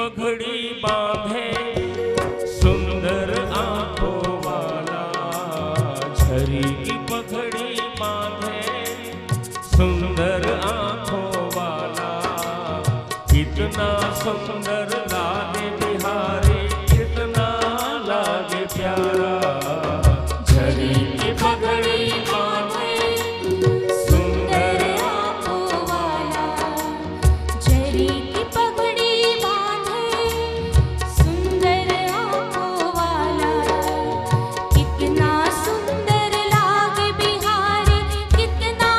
पगड़ी बांधे सुंदर आंखों वाला, झरी की पगड़ी बांधे सुंदर आंखों वाला, कितना सुंदर लागे बिहारी, कितना लागे प्यारा। झरी की पगड़ी बांधे सुंदर आंखों वाला, झरी की पगड़ी बांधे सुंदर आंखों वाला, कितना सुंदर लागे बिहारी, कितना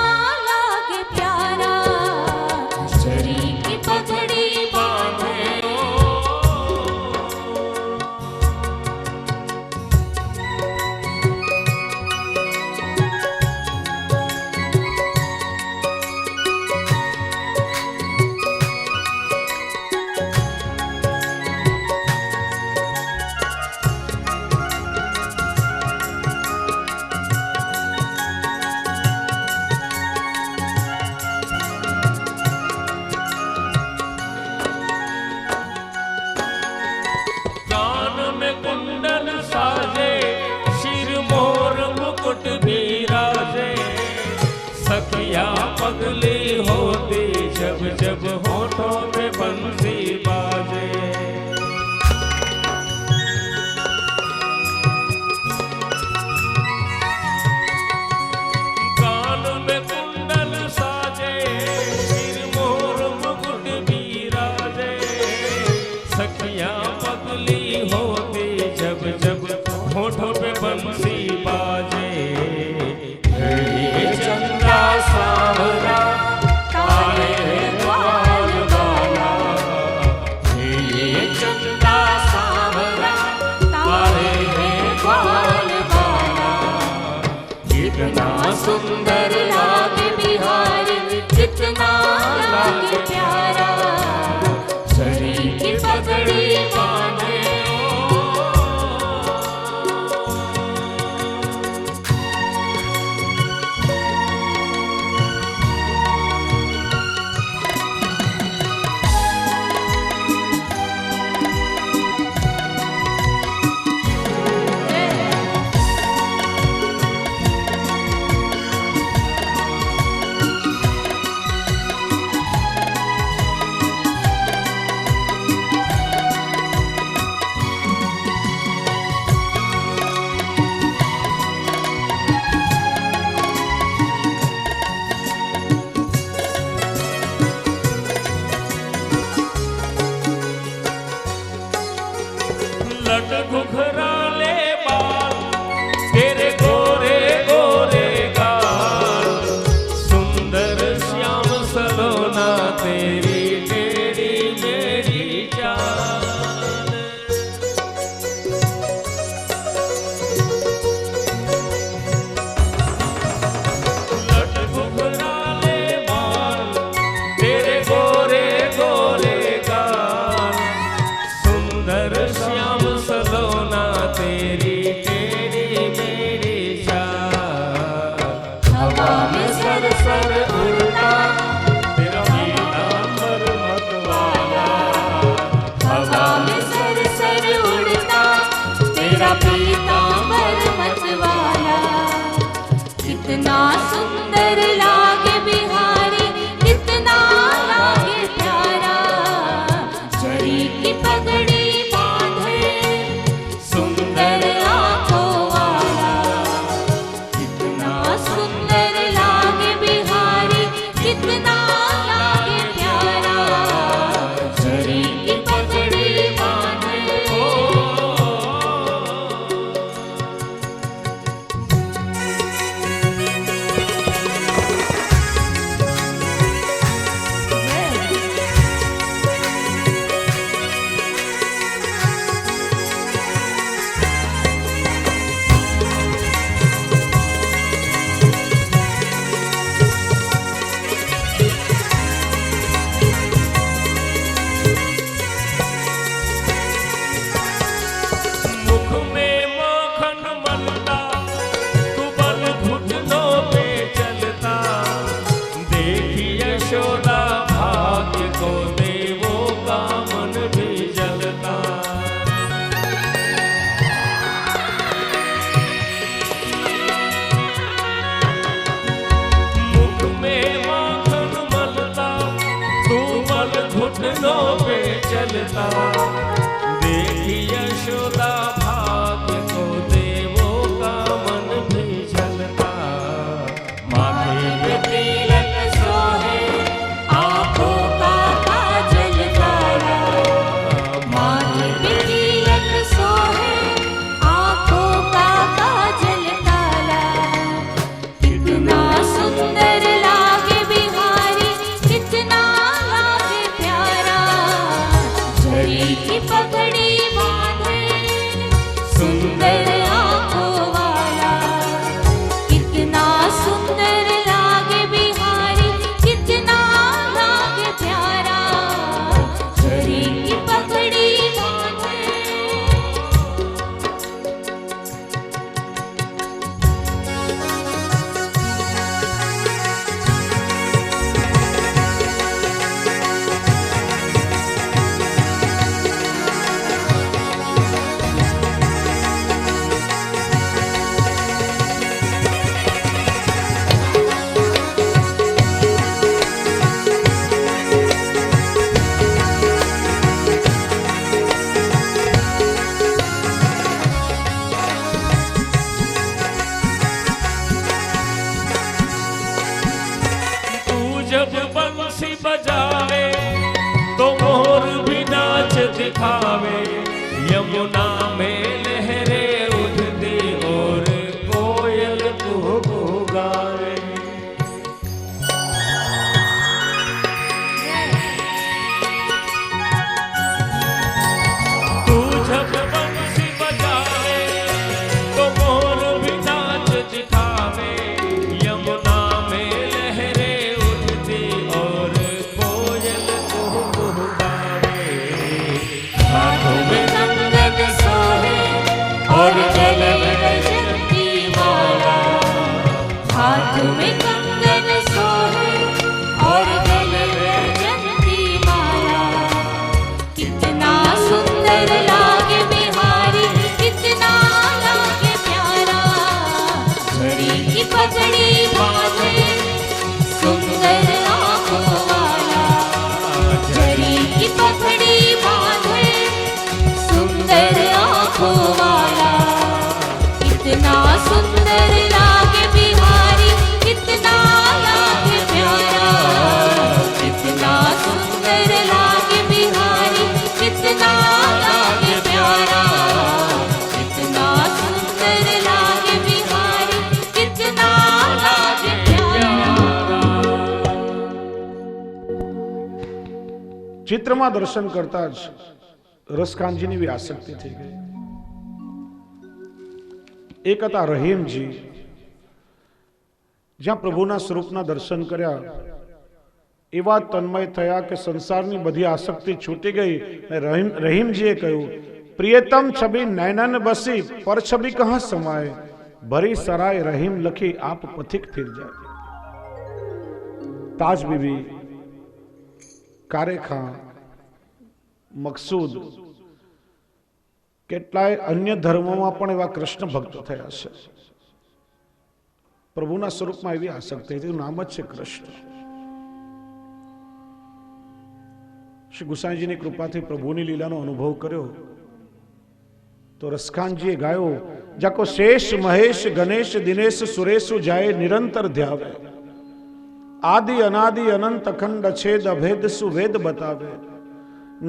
लागे प्यारा। झरी की पगड़ी बांधे कान में कुंडल साजे, सिर मोर मुकुट बिराजे, सखिया पगली होती जब जब होठों पे बंसी बाजे। कान में कुंडल साजे, सिर मोर मुकुट बिराजे, सखिया पगली होती जब जब होठों पे बंसी बाजे। ये चंदा सांवरा काले ग्वाल वाला, ये चंदा सांवरा काले ग्वाल वाला, कितना सुंदर लागे बिहारी, कितना लागे प्यारा। झरी की पगड़ी बांधे लट घुघराले बाल, तेरे गोरे गोरे गाल, सुंदर श्याम सलोना तेरी टेढ़ी मेरी चाल। लट घुघराले बाल, तेरे गोरे गोरे गाल, सुंदर श्याम सलोना तेरी टेढ़ी मेरी चाल। हवा में सर सर उड़ता तेरा पीतांबर मतवाला, हवा में सर सर उड़ता तेरा पीतांबर मतवाला, कितना सुंदर लागे बिहारी, कितना लागे प्यारा। झरी की पगड़ी बांधे सुंदर सुंदर आंखों वाला, बजावे तो मोर भी नाच दिखावे यमुना में लहरे उठती और कोयल कुहू गावे तू जब बंसी बजावे तो मोर भी नाच दिखावे यमुना में लहरे उठती और कोयल कुहू गावे हाथों में कंगन सोहे और गले में वैजयंती माला हाथों में कंगन सोहे और गले में वैजयंती माला कितना सुंदर लागे बिहारी कितना लागे प्यारा झड़ी की पगड़ी बांधे सुंदर आंखों वाला झड़ी की पगड़ी बांधे सुंदर आंखों वाला कितना सुंदर लागे बिहारी कितना लागे प्यारा कितना सुंदर लागे बिहारी कितना लागे प्यारा कितना सुंदर लागे बिहारी कितना लागे प्यारा ચિત્રમાં દર્શન કરતા જ રસકાનજીની બી આસક્તિ થઈ ગઈ. એક હતા રહીમજી, જ્યાં પ્રભુના સ્વરૂપના દર્શન કર્યા એવા તન્મય થયા કે સંસારની બધી આસક્તિ છૂટી ગઈ. રહીમજીએ કહ્યું, પ્રિયતમ છબી નૈનન બસી પર છબી કહા સમાય ભરી સરાય રહીમ લખી આપ પથિક ફિર જાય. તાજ બીબી, કારેખા, મકસૂદ, કેટલાય અન્ય ધર્મોમાં પણ એવા કૃષ્ણ ભક્તો થયા છે. પ્રભુના સ્વરૂપમાં એવી આસક્તિ હતી, નામ જ છે કૃષ્ણ. શ્રી ગુસાઈજીની કૃપાથી પ્રભુની લીલાનો અનુભવ કર્યો તો રસખાનજીએ ગાયો, જાકો શેષ મહેશ ગણેશ દિનેશ સુરેશુ જાય નિરંતર ધ્યાવે આદિ અનાદિ અનંત અખંડ છેદ અભેદ સુવેદ બતાવે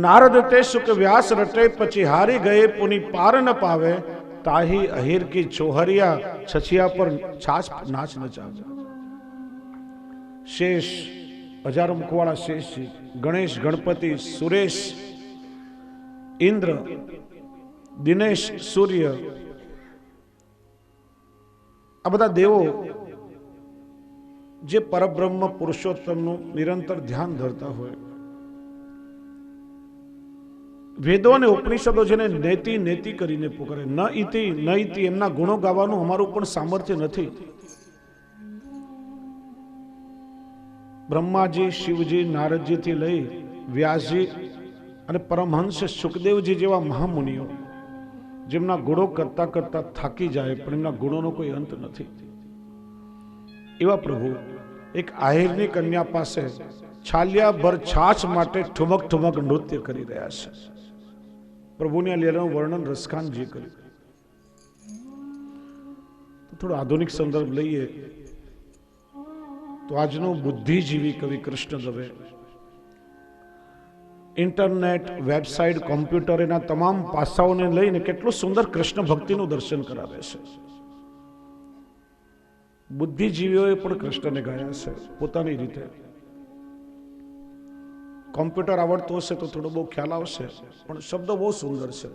નારદ તે સુખ વ્યાસ રટે પછી હારી ગયે પુની પાર ન પાવે તાહી અહીર કી ચોહરિયા છછિયા પર છાછ નાચ નચાવે. શેષ, હજારો મુખવાળા શેષજી, ગણેશ, ગણપતિ, સુરેશ, ઇન્દ્ર, દિનેશ, સૂર્ય, આ બધા દેવો જે પરબ્રહ્મ પુરુષોત્તમનું નિરંતર ધ્યાન ધરતા હોય, વેદો અને ઉપનિષદો જેને નેતિ નેતિ કરીને પુકારે, ન ઇતિ ન ઇતિ, એમના ગુણો ગાવાનું અમારું પણ સામર્થ્ય નથી. બ્રહ્માજી, શિવજી, નારદજીથી લઈ વ્યાસજી અને પરમહંસ સુખદેવજી જેવા મહામુનિઓ જેમના ગુણો કરતા કરતા થાકી જાય પણ એમના ગુણોનો કોઈ અંત નથી. એવા પ્રભુ એક આહિરની કન્યા પાસે છાલિયા ભર છાછ માટે ઠુમક ઠુમક નૃત્ય કરી રહ્યા છે. પ્રભુની આ લીલાનું વર્ણન રસખાનજીએ કર્યું. થોડો આધુનિક સંદર્ભ લઈએ તો આજનો બુદ્ધિજીવી કવિ Krishna Dave internet, website, computer, એના તમામ પાસાઓને લઈને કેટલું સુંદર કૃષ્ણ ભક્તિનું દર્શન કરાવે છે. બુદ્ધિજીવીઓએ પણ કૃષ્ણને ગાયા છે પોતાની રીતે. કોમ્પ્યુટર આવડતું હશે તો થોડો બહુ ખ્યાલ આવશે, પણ શબ્દો બહુ સુંદર છે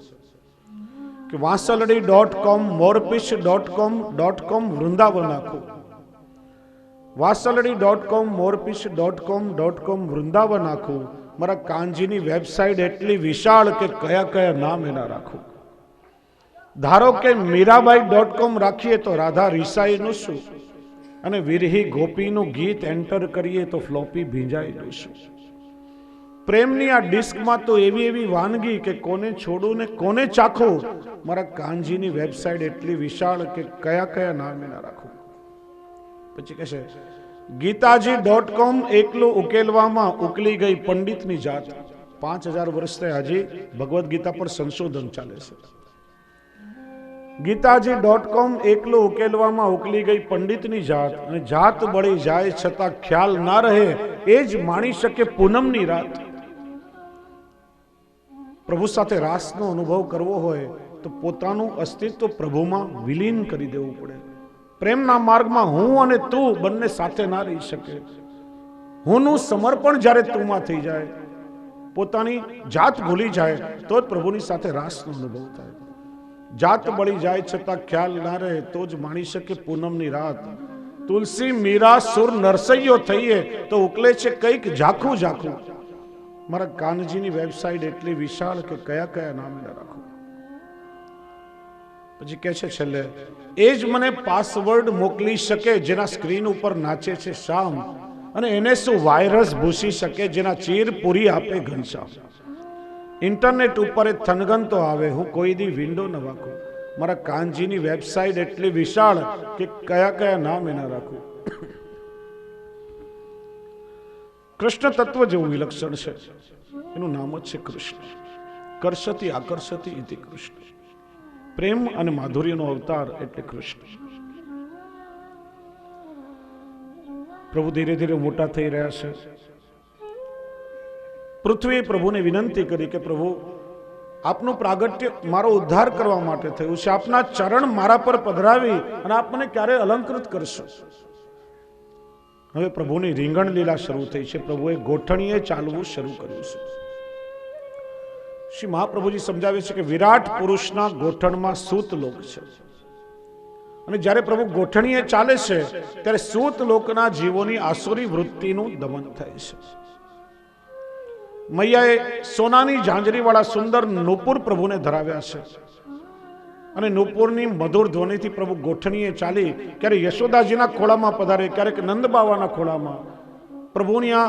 કે વાસલડી.com, મોરપીશ.com વૃંદાવન આખું. વાસલડી.com, મોરપીશ.com વૃંદાવન આખું. મારા કાનજીની વેબસાઇટ એટલી વિશાળ કે કયા કયા નામ એના રાખું. ધારો કે મીરાબાઈ.com રાખીએ તો રાધા રીસાઈનું શું, અને વિરહી ગોપીનું ગીત એન્ટર કરીએ તો ફ્લોપી ભીંજાઈનું શું. પ્રેમની આ ડિસ્કમાં તો એવી એવી વાનગી કે કોને છોડું ને કોને ચાખું. મારા કાનજીની વેબસાઇટ એટલી વિશાળ કે કયા કયા નામ એના રાખું. પછી કહેશે ગીતાજી.com એકલું ઉકેલવામાં ઉકલી ગઈ પંડિતની જાત. 5000 વર્ષથી હજી ભગવદ્ ગીતા પર સંશોધન ચાલે છે. ગીતાજી.com એકલું ઉકેલવામાં ઉકલી ગઈ પંડિતની જાત, અને જાત બળી જાય છતાં ખ્યાલ ના રહે એ જ માણી શકે પૂનમની રાત. પ્રભુ સાથે રાસનો અનુભવ કરવો હોય તો પોતાનું અસ્તિત્વ પ્રભુમાં વિલીન કરી દેવું પડે. પ્રેમના માર્ગમાં હું અને તું બંને સાથે ના રહી શકે. હુંનું સમર્પણ જ્યારે તુંમાં થઈ જાય, પોતાની જાત ભૂલી જાય, તો જ પ્રભુની સાથે રાસનો અનુભવ થાય. જાત બળી જાય છતાં ખ્યાલ ના રહે તો જ માણી શકે પૂનમની રાત. તુલસી મીરા સુર નરસૈયો થઈએ તો ઉકલે છે કંઈક ઝાખું ઝાખું. મારા કાનજીની વેબસાઇટ એટલી વિશાળ કે કયા કયા નામ ના રાખું. પછી કહે છે છેલ્લે, એ જ મને પાસવર્ડ મોકલી શકે જેના સ્ક્રીન ઉપર નાચે છે શામ, અને એને શું વાયરસ ભૂસી શકે જેના ચીર પૂરી આપે ઘનશ્યામ. ઇન્ટરનેટ ઉપર એ થનગન તો આવે, હું કોઈ દી વિન્ડો ન વાંકું. મારા કાનજીની વેબસાઇટ એટલી વિશાળ કે કયા કયા નામ એના રાખું. કૃષ્ણ તત્વ જેવું વિલક્ષણ છે, એનું નામ જ છે કૃષ્ણ. કર્ષતિ આકર્ષતિ ઇતિ કૃષ્ણ. પ્રેમ અને માધુર્યનો અવતાર એટલે કૃષ્ણ. પ્રભુ ધીરે ધીરે મોટા થઈ રહ્યા છે. પૃથ્વીએ પ્રભુને વિનંતી કરી કે પ્રભુ, આપનું પ્રાગટ્ય મારો ઉદ્ધાર કરવા માટે થયું છે. આપના ચરણ મારા પર પધરાવી અને આપ મને ક્યારે અલંકૃત કરશો. હવે પ્રભુની રીંગણ લીલા શરૂ થઈ છે. પ્રભુએ ગોઠણીએ ચાલવું શરૂ કર્યું છે. શ્રી મહાપ્રભુજી સમજાવે છે કે વિરાટ પુરુષના ગોઠણમાં સૂત લોક છે, અને જ્યારે પ્રભુ ગોઠણીએ ચાલે છે ત્યારે સૂત લોકના જીવોની આસુરી વૃત્તિનું દમન થાય છે. મૈયાએ સોનાની ઝાંઝરી વાળા સુંદર નુપુર પ્રભુને ધરાવ્યા છે, અને નુપુરની મધુર ધ્વનિથી પ્રભુ ગોઠણીએ ચાલી ક્યારે યશોદાજીના ખોળામાં પધારે, ક્યારેક નંદ બાવાના ખોળામાં. પ્રભુની આ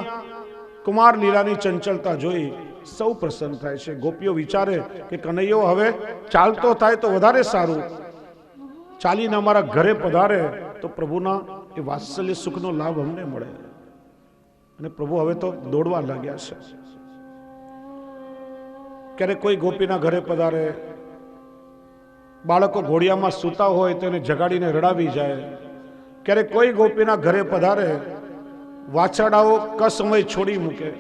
કુમાર લીલાની ચંચળતા જોઈ સૌ પ્રસન્ન થાય છે. ગોપીઓ વિચારે કે કનૈયો હવે ચાલતો થાય તો વધારે સારું, ચાલીને અમારા ઘરે પધારે તો પ્રભુના એ વાત્સલ્ય સુખનો લાભ અમને મળે. અને પ્રભુ હવે તો દોડવા લાગ્યા છે. ક્યારેક કોઈ ગોપીના ઘરે પધારે, બાળકો ઘોડિયામાં સૂતા હોય તો એને જગાડીને રડાવી જાય. ક્યારેક કોઈ ગોપીના ઘરે પધારે, વાછરડાઓ કસમય છોડી મૂકે,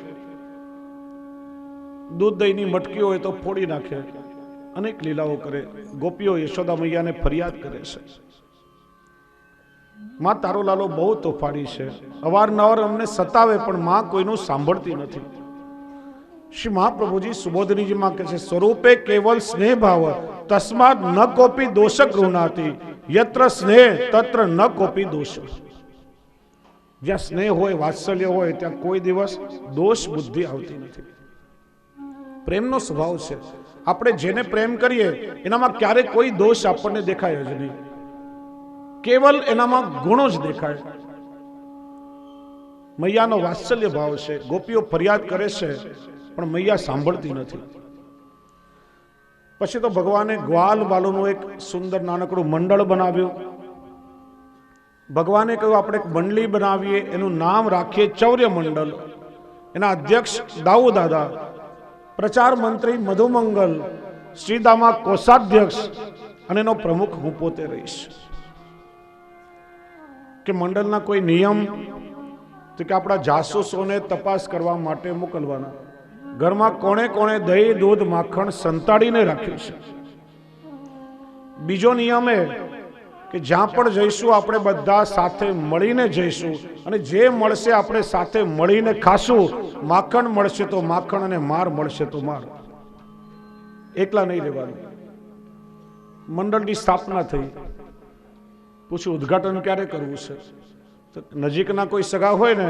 દૂધ દહીંની મટકી હોય તો ફોડી નાખે, અનેક લીલાઓ કરે. ગોપીઓ યશોદા મૈયાને ફરિયાદ કરે છે, માં તારો લાલો બહુ તોફાની છે, અવારનવાર અમને સતાવે પણ માં કોઈનું સાંભળતી નથી. શ્રી મહાપ્રભુજી સુબોધનીજીમાં કહે છે, સ્વરૂપે કેવલ સ્નેહ ભાવ તસ્માદ ન કોપી દોષક ગૃહનાતી, યત્ર સ્નેહ તત્ર ન કોપી દોષ. જ્યાં સ્નેહ હોય, વાત્સલ્ય હોય, ત્યાં કોઈ દિવસ દોષ બુદ્ધિ આવતી નથી. પ્રેમનો સ્વભાવ છે. આપણે જેને પ્રેમ કરીએ એનામાં ક્યારેક કોઈ દોષ આપણને દેખાય જ નહીં, કેવલ એનામાં ગુણો જ દેખાય. મૈયાનો વાત્સલ્ય ભાવ છે. ગોપીઓ ફરિયાદ કરે છે પણ મૈયા સાંભળતી નથી. પછી તો ભગવાને ગ્વાલ બાલુનું એક સુંદર નાનકડું મંડળ બનાવ્યું. ભગવાને કહ્યું આપણે એક મંડળી બનાવીએ, એનું નામ રાખીએ ચૌર્ય મંડળ. એના અધ્યક્ષ દાઉ દાદા, પ્રચાર મંત્રી મધુમંગલ, શ્રીદામા કોષાધ્યક્ષ, અને એનો પ્રમુખ હું પોતે રહીશ. કે મંડળના કોઈ નિયમ તો કે આપણા જાસૂસોને તપાસ કરવા માટે મોકલવાના. ઘરમાં કોણે કોણે દહીં દૂધ માખણ સંતાડીને રાખ્યું છે. બીજો નિયમ એ કે જ્યાં પણ જઈશું આપણે બધા સાથે મળીને જઈશું, અને જે મળશે આપણે સાથે મળીને ખાશું. માખણ મળશે તો માખણ, અને માર મળશે તો માર. એકલા નહીં રહેવાનું. મંડળની સ્થાપના થઈ. પૂછ્યું ઉદ્ઘાટન ક્યારે કરવું છે? તો નજીકના કોઈ સગા હોય ને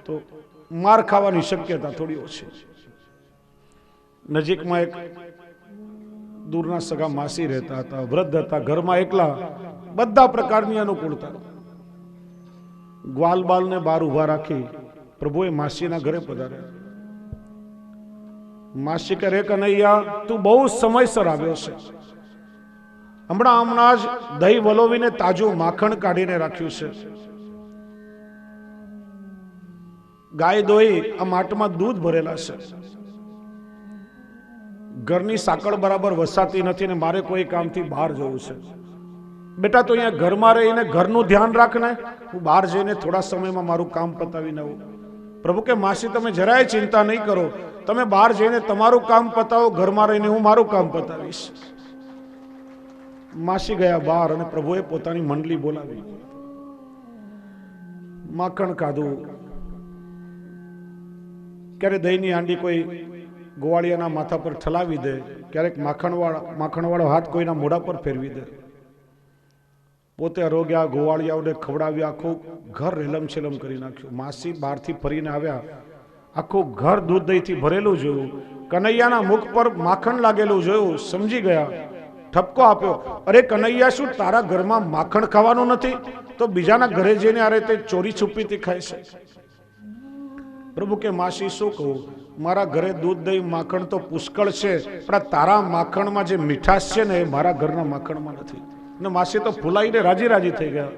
તો માર ખાવાની શક્યતા થોડી ઓછી. નજીકમાં એક દૂરના સગા માસી રહેતા હતા, વૃદ્ધ હતા, ઘરમાં એકલા, બધા પ્રકારની અનુકૂળતા. ગ્વાલ બાલને બહાર ઉભા રાખી પ્રભુએ માસીના ઘરે પધાર્યા. માસી કહે, કનૈયા તું બહુ સમયસર આવ્યો છે. હમણાં જ દહીં વલોવીને તાજું માખણ કાઢીને રાખ્યું છે. ગાય દોઈ આ માટમાં દૂધ ભરેલા છે. ઘરની સાંકળ બરાબર વસાતી નથી ને મારે કોઈ કામથી બહાર જવું છે. બેટા તો અહીંયા ઘરમાં રહીને ઘરનું ધ્યાન રાખ ને, હું બહાર જઈને થોડા સમયમાં મારું કામ પતાવીને આવું. પ્રભુ કે માસી તમે જરાય ચિંતા નહીં કરો, તમે બહાર જઈને તમારું કામ પતાવો, ઘરમાં રહીને હું મારું કામ પતાવીશ. માસી ગયા બહાર અને પ્રભુએ પોતાની મંડળી બોલાવી. માખણ ખાધું. ક્યારે દહીંની હાંડી કોઈ ગોવાળિયાના માથા પર ઠલાવી દે, ક્યારેક માખણવાળો હાથ કોઈના મોઢા પર ફેરવી દે. પોતે આરોગ્યા, ગોવાળિયાઓને ખવડાવ્યા, આખું ઘર રેલમ છેલમ કરી નાખ્યું. માસી બહારથી ફરીને આવ્યા, આખું ઘર દૂધ દહીંથી ભરેલું જોયું. કનૈયાના મુખ પર માખણ લાગેલું જોયું, સમજી ગયા, ઠપકો આપ્યો, અરે કનૈયા, શું તારા ઘરમાં માખણ ખાવાનું નથી તો બીજાના ઘરે જઈને આ રીતે ચોરી છુપીથી ખાય છે? પ્રભુ કે માસી શું કહું, મારા ઘરે દૂધ દહીં માખણ તો પુષ્કળ છે, પણ તારા માખણમાં જે મીઠાશ છે ને એ મારા ઘરના માખણમાં નથી. ને માસી તો ફૂલાઈને રાજી રાજી થઈ ગયા.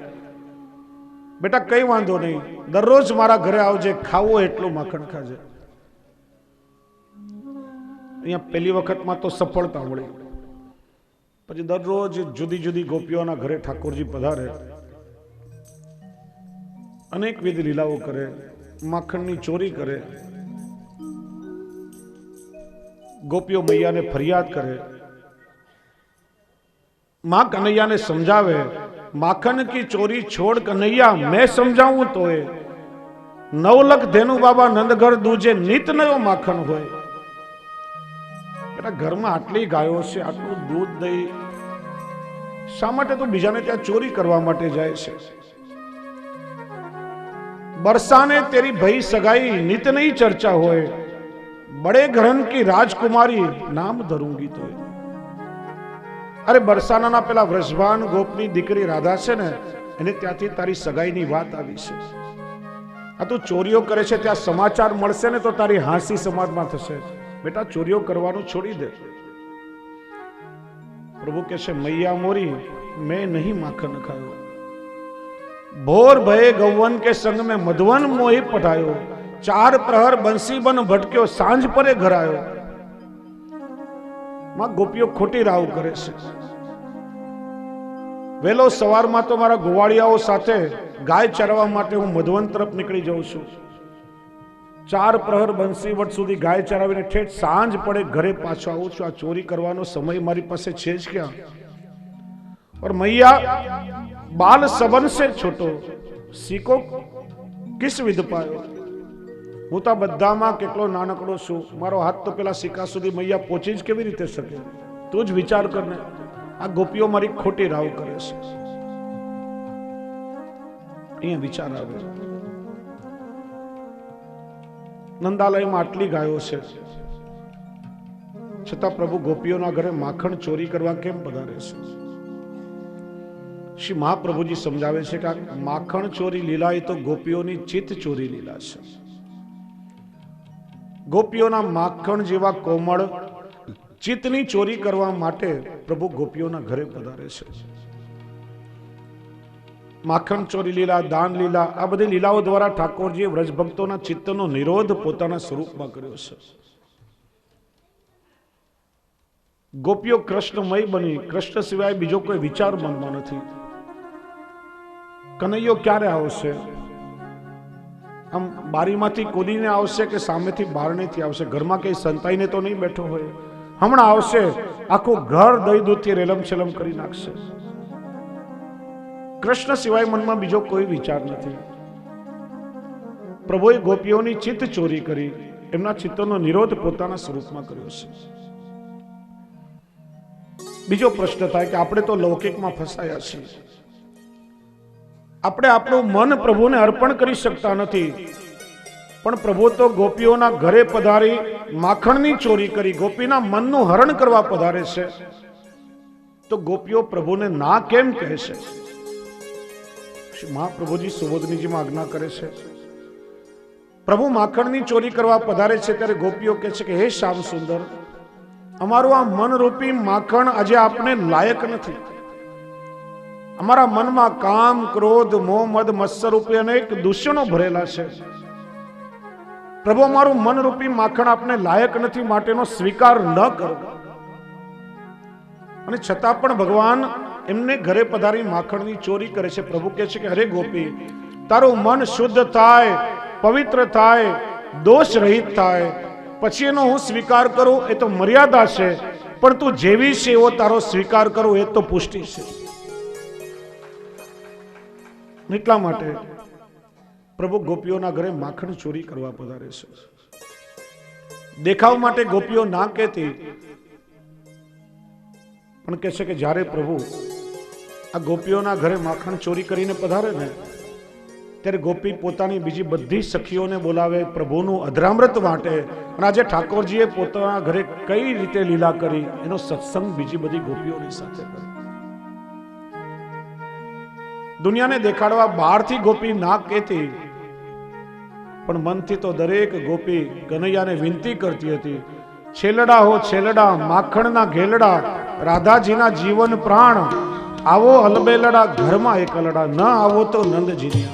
બેટા કઈ વાંધો નહીં, દરરોજ મારા ઘરે આવજે, ખાવો એટલું માખણ ખાજે. અહીંયા પહેલી વખતમાં તો સફળતા મળી. પછી દરરોજ જુદી જુદી ગોપીઓના ઘરે ઠાકોરજી પધારે, અનેકવિધ લીલાઓ કરે, માખણની ચોરી કરે. ગોપીઓ મૈયાને ફરિયાદ કરે, मां कन्हैया ने समझावे, माखन की चोरी छोड़ कन्हैया मैं समझाऊं तो 9 लाख धेनु बाबा नंदगढ़ दूजे नित नयो माखन होय. बेटा घर में आटली गायो छे, आटલું दूध दही, શા માટે તો બીજાને ત્યાં ચોરી કરવા માટે જાય છે? बरसाने तेरी भई सगाई नित नहीं चर्चा होए, बड़े घरन की राजकुमारी नाम धरूंगी तो. अरे बरसाना पेला व्रजभान गोपनी दीकरी राधा छे ने एने त्याथी तारी सगाईनी वात आवी छे. आ तू चोरीओ करे छे त्या समाचार मळशे ने तो तारी हांसी समाजमां थशे. बेटा चोरीओ करवानुं छोड़ी दे. प्रभु कहे मैया मोरी मैं नहीं माखन खायो, भोर भये गौवन के संग में मधुवन मोही पठायो, 4 प्रहर बंसी बन भटक्यो, सांझ परे घर आयो. मां गोपीओ खोटी राव करे छे. वेलो सवार में तो मारा गोवाड़ियाओ साथे गाय चरवा माटे हूँ मधुवन तरफ निकली जाऊं छू. 4 प्रहर बंसी वट सुधी गाय चरावीने ठेठ सांझ पड़े घरे पाछो आऊं छू. आ चोरी करवानो समय मारी पासे छे ज क्या? और मैया बाल सबन से छोटो, सीको किस विध पायो? हूँ तो बधामां केटलो नानकड़ो छू, मारो हाथ तो पेला सिक्का सुधी मैया पહોંચી જ કેવી રીતે શકે? તું જ વિચાર કરને. આ ગોપીઓ મારી ખોટી રાવ કરે છે. અહીંયા વિચાર આવે, નંદાલયમાં આટલી ગાયો છે છતાં પ્રભુ ગોપીઓના ઘરે માખણ ચોરી કરવા કેમ પધારે છે? શ્રી મહાપ્રભુજી સમજાવે છે કે આ માખણ ચોરી લીલા એ તો ગોપીઓની ચિત્ત ચોરી લીલા છે. ગોપીઓના માખણ જેવા કોમળ ચિત્તની ચોરી કરવા માટે પ્રભુ ગોપીઓના ઘરે પધારે છે. માખણ ચોરી લીલા, દાન લીલા, આ બધી લીલાઓ દ્વારા ઠાકોરજીએ વ્રજભક્તોના ચિત્તનો નિરોધ પોતાના સ્વરૂપમાં કર્યો છે. ગોપીઓ કૃષ્ણમય બની, કૃષ્ણ સિવાય બીજો કોઈ વિચાર મનમાં નથી. કનૈયો ક્યારે આવશે? આમ બારીમાંથી કૂદીને આવશે કે સામેથી બારણેથી આવશે? ઘરમાં કઈ સંતાઈને તો નહીં બેઠો હોય. હમણાં આવશે, આખું ઘર દહીં દૂધથી રેલમ છેલમ કરી નાખશે. કૃષ્ણ સિવાય મનમાં બીજો કોઈ વિચાર નથી. પ્રભુએ ગોપીઓની ચિત્ત ચોરી કરી, એમના ચિત્તનો નિરોધ પોતાના સ્વરૂપમાં કર્યો છે. બીજો પ્રશ્ન થાય કે આપણે તો લૌકિકમાં ફસાયા છીએ. આપણે આપણું મન પ્રભુને અર્પણ કરી શકતા નથી, પણ પ્રભુ તો ગોપીઓના ઘરે પધારી માખણની ચોરી કરી ગોપીના મનનું હરણ કરવા પધારે છે. તો ગોપીઓ પ્રભુને ના કેમ કહે છે? મહાપ્રભુજી સુબોધનીજીમાં આજ્ઞા કરે છે, પ્રભુ માખણની ચોરી કરવા પધારે છે ત્યારે ગોપીઓ કહે છે કે હે શ્યામ સુંદર, અમારું આ મનરૂપી માખણ આજે આપને લાયક નથી. અમારા મનમાં કામ, ક્રોધ, મોહ, મદ, મત્સર રૂપી અનેક દૂષણો ભરેલા છે. પ્રભુ અમારું મનરૂપી માખણ આપને લાયક નથી માટેનો સ્વીકાર ન કરો. અને છતાં પણ ભગવાન એમને ઘરે પધારી માખણની ચોરી કરે છે. પ્રભુ કહે છે કે અરે ગોપી, તારું મન શુદ્ધ થાય, પવિત્ર થાય, દોષ રહિત થાય, પછી એનો હું સ્વીકાર કરું એ તો મર્યાદા છે, પણ તું જેવી છે એવો તારો સ્વીકાર કરું એ તો પુષ્ટિ છે. એટલા માટે પ્રભુ ગોપીઓના ઘરે માખણ ચોરી કરવા પધારે છે. દેખાવ માટે ગોપીઓ ના કહેતી, પણ કહે છે કે જ્યારે પ્રભુ આ ગોપીઓના ઘરે માખણ ચોરી કરીને પધારે ને, ત્યારે ગોપી પોતાની બીજી બધી સખીઓને બોલાવે પ્રભુનું અધરામૃત માટે. અને આજે ઠાકોરજીએ પોતાના ઘરે કઈ રીતે લીલા કરી એનો સત્સંગ બીજી બધી ગોપીઓની સાથે કર્યો. દુનિયાને દેખાડવા બહારથી ગોપી ના કહેતી, પણ મનથી તો દરેક ગોપી કનૈયાને વિનંતી કરતી હતી, છેલડા હો છેલડા, માખણના ઘેલડા, રાધાજીના જીવન પ્રાણ, આવો અલબેલડા ઘરમાં એકલડા, ન આવો તો નંદજીની.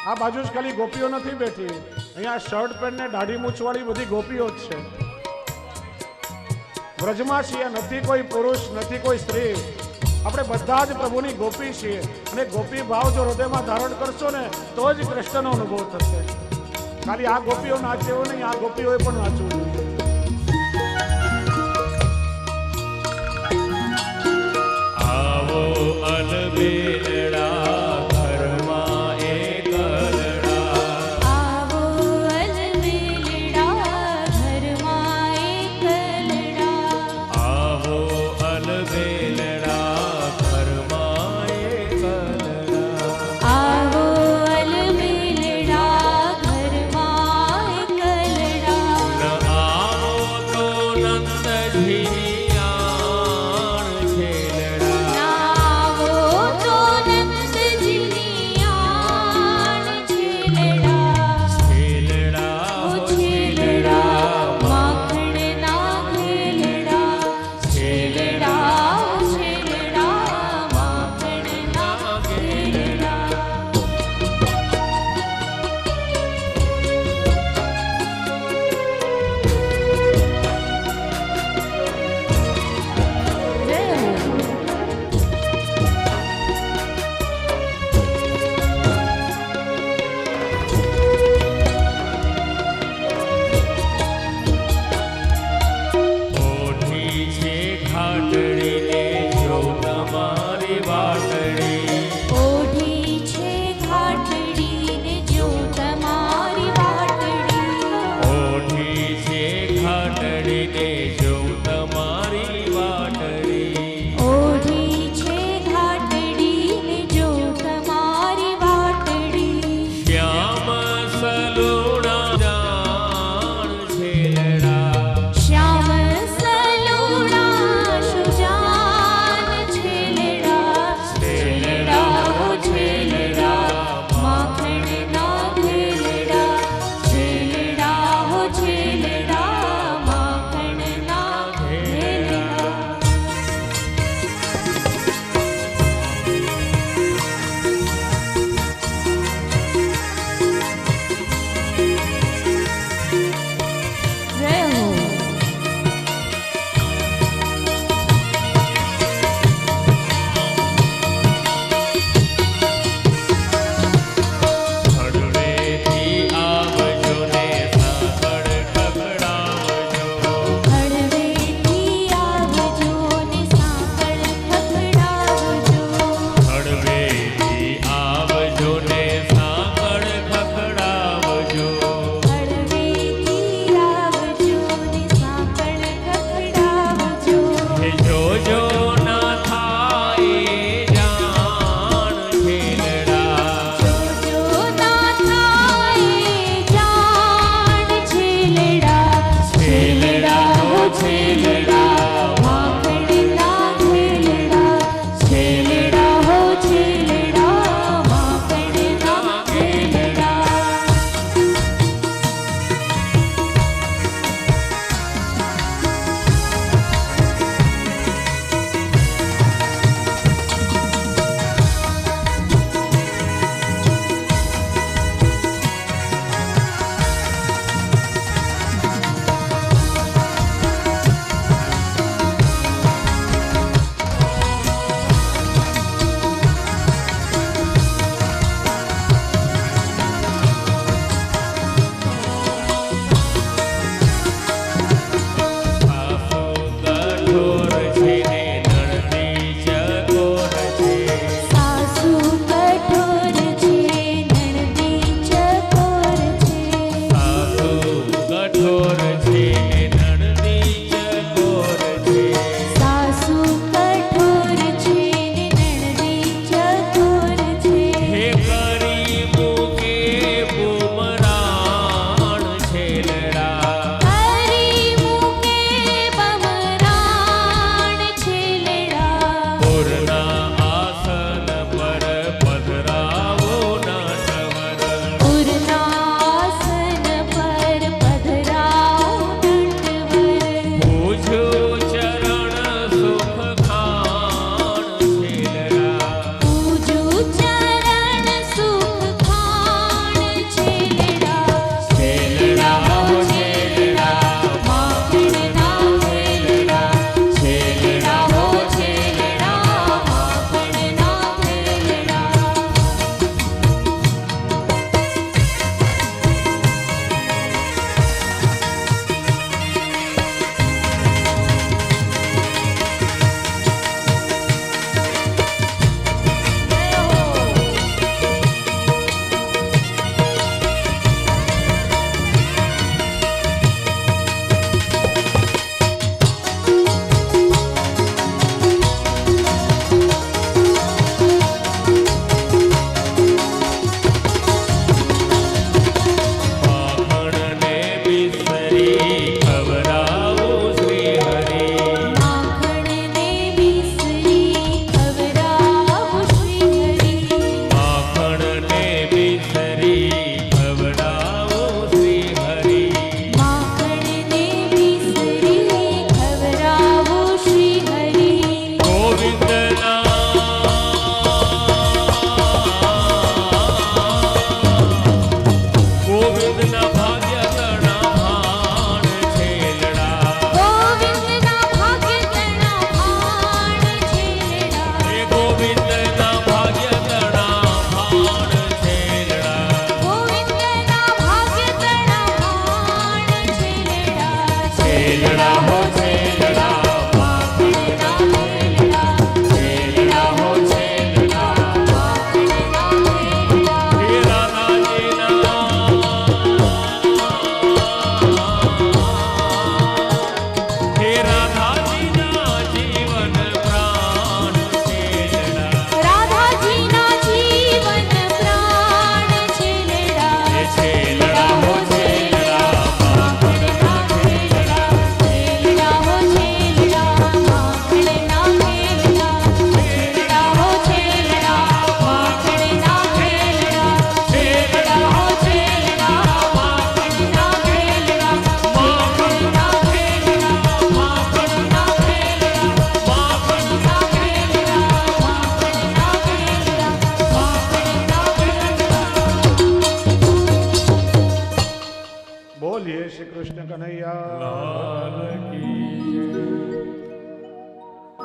આ બાજુ જ ખાલી ગોપીઓ નથી બેઠી, અહીંયા શર્ટ પેન્ટ ને દાઢી મૂછવાળી બધી ગોપીઓ જ છે. વ્રજમાં છીએ, નથી કોઈ પુરુષ, નથી કોઈ સ્ત્રી, આપણે બધા જ પ્રભુની ગોપી છીએ. અને ગોપી ભાવ જો હૃદયમાં ધારણ કરશો ને તો જ કૃષ્ણનો અનુભવ થશે. ખાલી આ ગોપીઓ નાચે એવું નહીં, આ ગોપીઓએ પણ નાચવું જોઈએ. આવો અલબેલડા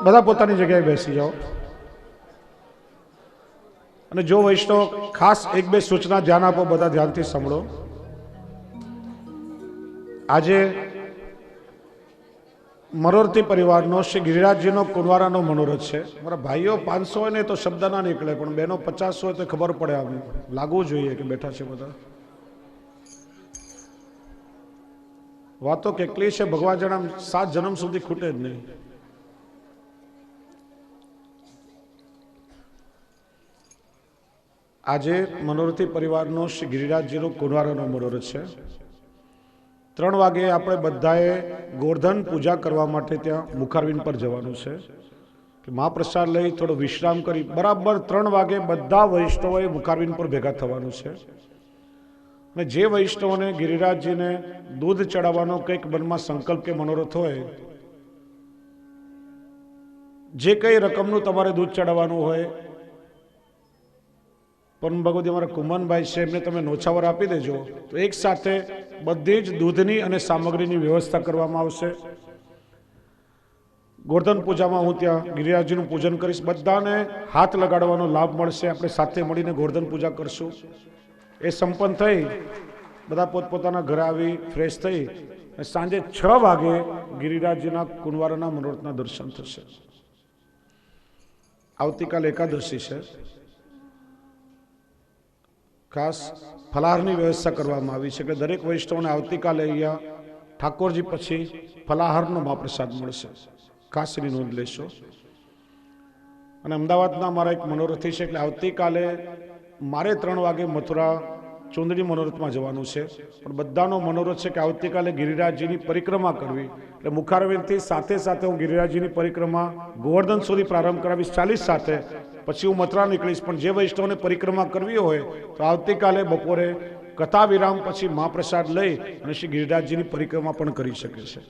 બધા પોતાની જગ્યાએ બેસી જાઓ. અને જો વૈષ્ણવ ખાસ એક બે સૂચના ધ્યાન આપો, બધા ધ્યાનથી સાંભળો. આજે મરોરતી પરિવારનો શ્રી ગિરિરાજજીનો કુંવારાનો મનોરથ છે. મારા ભાઈઓ 500 હોય ને તો શબ્દ ના નીકળે, પણ બહેનો 50 હોય તો ખબર પડે, આમ લાગવું જોઈએ કે બેઠા છે બધા. વાતો કેટલી છે ભગવાન જણામ, 7 જન્મ સુધી ખૂટે જ નહીં. આજે મનોરથી પરિવારનો શ્રી ગિરિરાજજીનો કુંવારાનો મનોરથ છે. 3 વાગે આપણે બધાએ ગોર્ધન પૂજા કરવા માટે ત્યાં મુખારવિંદ પર જવાનું છે. મહાપ્રસાદ લઈ થોડો વિશ્રામ કરી બરાબર 3 વાગે બધા વૈષ્ણવોએ મુખારવિંદ પર ભેગા થવાનું છે. અને જે વૈષ્ણવોને ગિરિરાજજીને દૂધ ચડાવવાનો કંઈક મનમાં સંકલ્પ કે મનોરથ હોય, જે કઈ રકમનું તમારે દૂધ ચડાવવાનું હોય, પરમ ભગવતી અમારા કુમનભાઈ છે, એમને તમે નોછાવર આપી દેજો, તો એક સાથે બધી જ દૂધની અને સામગ્રીની વ્યવસ્થા કરવામાં આવશે. ગોર્ધન પૂજામાં હું ત્યાં ગિરિરાજજીનું પૂજન કરીશ. બધાને હાથ લગાડવાનો લાભ મળશે. આપણે સાથે મળીને ગોર્ધન પૂજા કરશું. એ સંપન્ન થઈ બધા પોતપોતાના ઘરે આવી ફ્રેશ થઈ અને સાંજે 6 વાગે ગિરિરાજજીના કુંવારાના મનોરથના દર્શન થશે. આવતીકાલ એકાદશી છે. ખાસ ફલાહારની વ્યવસ્થા કરવામાં આવી છે કે દરેક વૈષ્ણવને આવતીકાલે અહીંયા ઠાકોરજી પછી ફલાહારનો મહાપ્રસાદ મળશે. ખાસ એની નોંધ લેશો. અને અમદાવાદના મારા એક મનોરથી છે, એટલે આવતીકાલે મારે 3 વાગે મથુરા ચુંદડી મનોરથમાં જવાનું છે. પણ બધાનો મનોરથ છે કે આવતીકાલે ગિરિરાજજીની પરિક્રમા કરવી. એટલે મુખારવિંદથી સાથે સાથે હું ગિરિરાજજીની પરિક્રમા ગોવર્ધન સુધી પ્રારંભ કરાવીશ 40 સાથે, પછી હું મથુરા નીકળીશ. પણ જે વૈષ્ણવને પરિક્રમા કરવી હોય તો આવતીકાલે બપોરે કથા વિરામ પછી મહાપ્રસાદ લઈ અને શ્રી ગિરિરાજજીની પરિક્રમા પણ કરી શકે છે.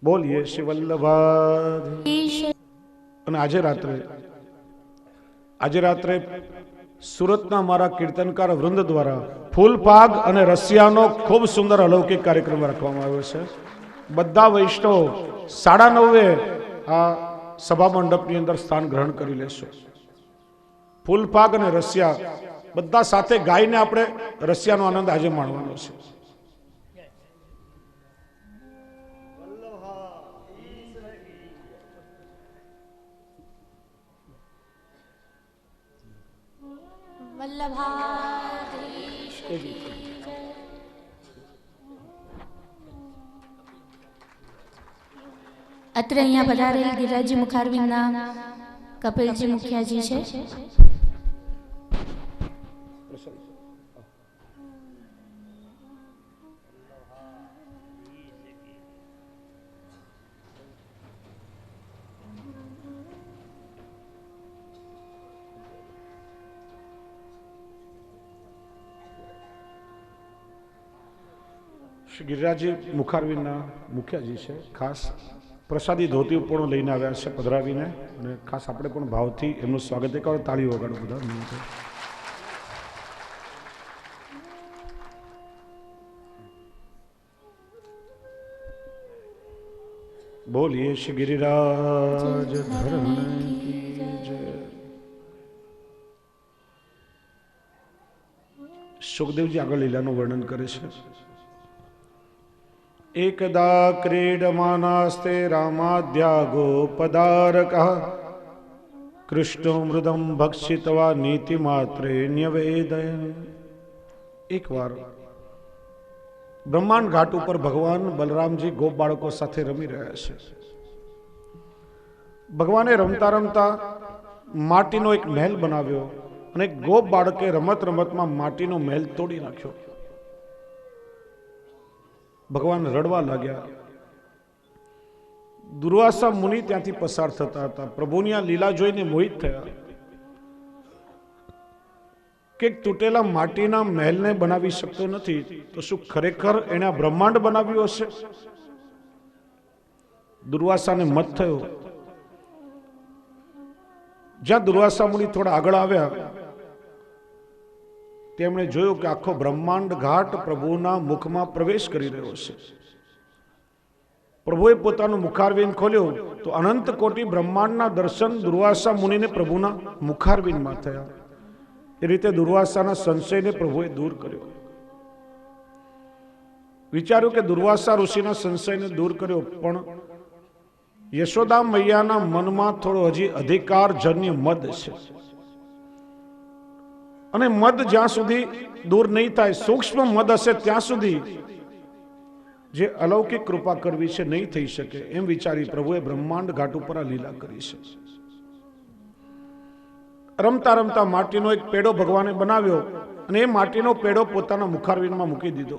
બોલીએ શ્રી વલ્લભાધીશ. અને આજે રાત્રે સુરતના મારા કીર્તનકાર વૃંદ દ્વારા ફૂલપાગ અને રસિયાનો ખૂબ સુંદર અલૌકિક કાર્યક્રમ રાખવામાં આવ્યો છે. બધા વૈષ્ણવ 9:30 આ સભા મંડપની અંદર સ્થાન ગ્રહણ કરી લેશો. ફૂલપાગ અને રસિયા બધા સાથે ગાઈને આપણે રસિયાનો આનંદ આજે માણવાનો છે. વલ્લભાધીશ કી જય. અત્રે અહીંયા પધારેલ ગિરિરાજજી મુખારવિંદના કપિલજી મુખિયાજી છે. શ્રી ગિરિરાજજી મુખારવિંદના મુખિયાજી છે. ખાસ પ્રસાદી ધોતી ઉપણો લઈને આવ્યા છે પધરાવીને, અને ખાસ આપણે પણ ભાવથી એમનું સ્વાગત કરો. તાળી વગાડો બધા. બોલીએ શ્રી ગિરિરાજ ધર્મ કી જય. સુખદેવજી આગળ લીલાનું વર્ણન કરે છે. એકદા ક્રીડમાનાસ્તે રામાદ્યા ગોપદારકઃ કૃષ્ણો મૃદમ ભક્ષિતવા નીતિમાત્રે ન્યવેદયન. એકવાર બ્રહ્માંડ ઘાટ ઉપર ભગવાન બલરામજી ગોપ બાળકો સાથે રમી રહ્યા છે. ભગવાને રમતા રમતા માટીનો એક મહેલ બનાવ્યો અને ગોપ બાળકે રમત રમતમાં માટીનો મહેલ તોડી નાખ્યો. ભગવાન રડવા લાગ્યા. દુર્વાસા મુનિ ત્યાંથી પસાર થતા હતા. પ્રભુની આ લીલા જોઈને મોહિત થયા કે તૂટેલા માટીના મહેલને બનાવી શકતો નથી, તો શું ખરેખર એણે બ્રહ્માંડ બનાવ્યું હશે? દુર્વાસાને મત થયો. જ્યાં દુર્વાસા મુનિ થોડા આગળ આવ્યા, તેમણે જોયું કે આખો બ્રહ્માંડ ઘાટ પ્રભુના મુખમાં પ્રવેશ કરી રહ્યો છે. પ્રભુએ પોતાનું મુખારવિંદ ખોલ્યું તો અનંત કોટી બ્રહ્માંડના દર્શન દુર્વાસા મુનિને પ્રભુના મુખારવિંદમાં થયા. એ રીતે દુર્વાસાના સંશયને પ્રભુએ દૂર કર્યો. વિચાર્યું કે દુર્વાસા ઋષિના સંશયને દૂર કર્યો, પણ યશોદા મૈયાના મનમાં થોડો હજી અધિકારજન્ય મદ છે. અને મદ જ્યાં સુધી દૂર નહીં થાય, સૂક્ષ્મ મદ હશે ત્યાં સુધી જે અલૌકિક કૃપા કરવી છે નહીં થઈ શકે. એમ વિચારી પ્રભુએ બ્રહ્માંડ ઘાટ ઉપર આ લીલા કરી છે. રમતા રમતા માટીનો એક પેડો ભગવાને બનાવ્યો અને એ માટીનો પેડો પોતાના મુખારવિંદમાં મૂકી દીધો.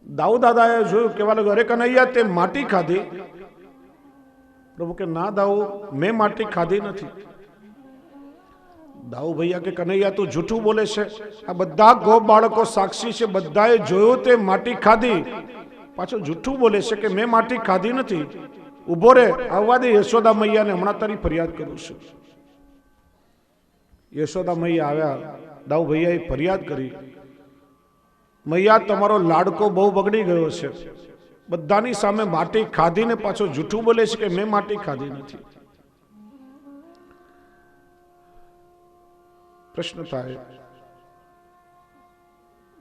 દાઉ દાદાએ જોયું, કેવા લાગ્યું, અરે કનૈયા તે માટી ખાધી? પ્રભુ કે ના દાઉ, મેં માટી ખાધી નથી. દાઉ ભૈયા કે કનૈયા તું જૂઠું બોલે છે, આ બધા ગોપ બાળકો સાક્ષી છે, બધાએ જોયું તે માટી ખાધી, પાછો જૂઠું બોલે છે કે મેં માટી ખાધી નથી. ઉભો રે, આવવા દે યશોદા મૈયાને, હમણાં તારી ફરિયાદ કરું છું. યશોદા મૈયા આવ્યા, દાઉ ભૈયાએ ફરિયાદ કરી, મૈયા તમારો લાડકો બહુ બગડી ગયો છે, બધાની સામે માટી ખાધીને પાછો જૂઠું બોલે છે કે મેં માટી ખાધી નથી. પ્રશ્ન થાય,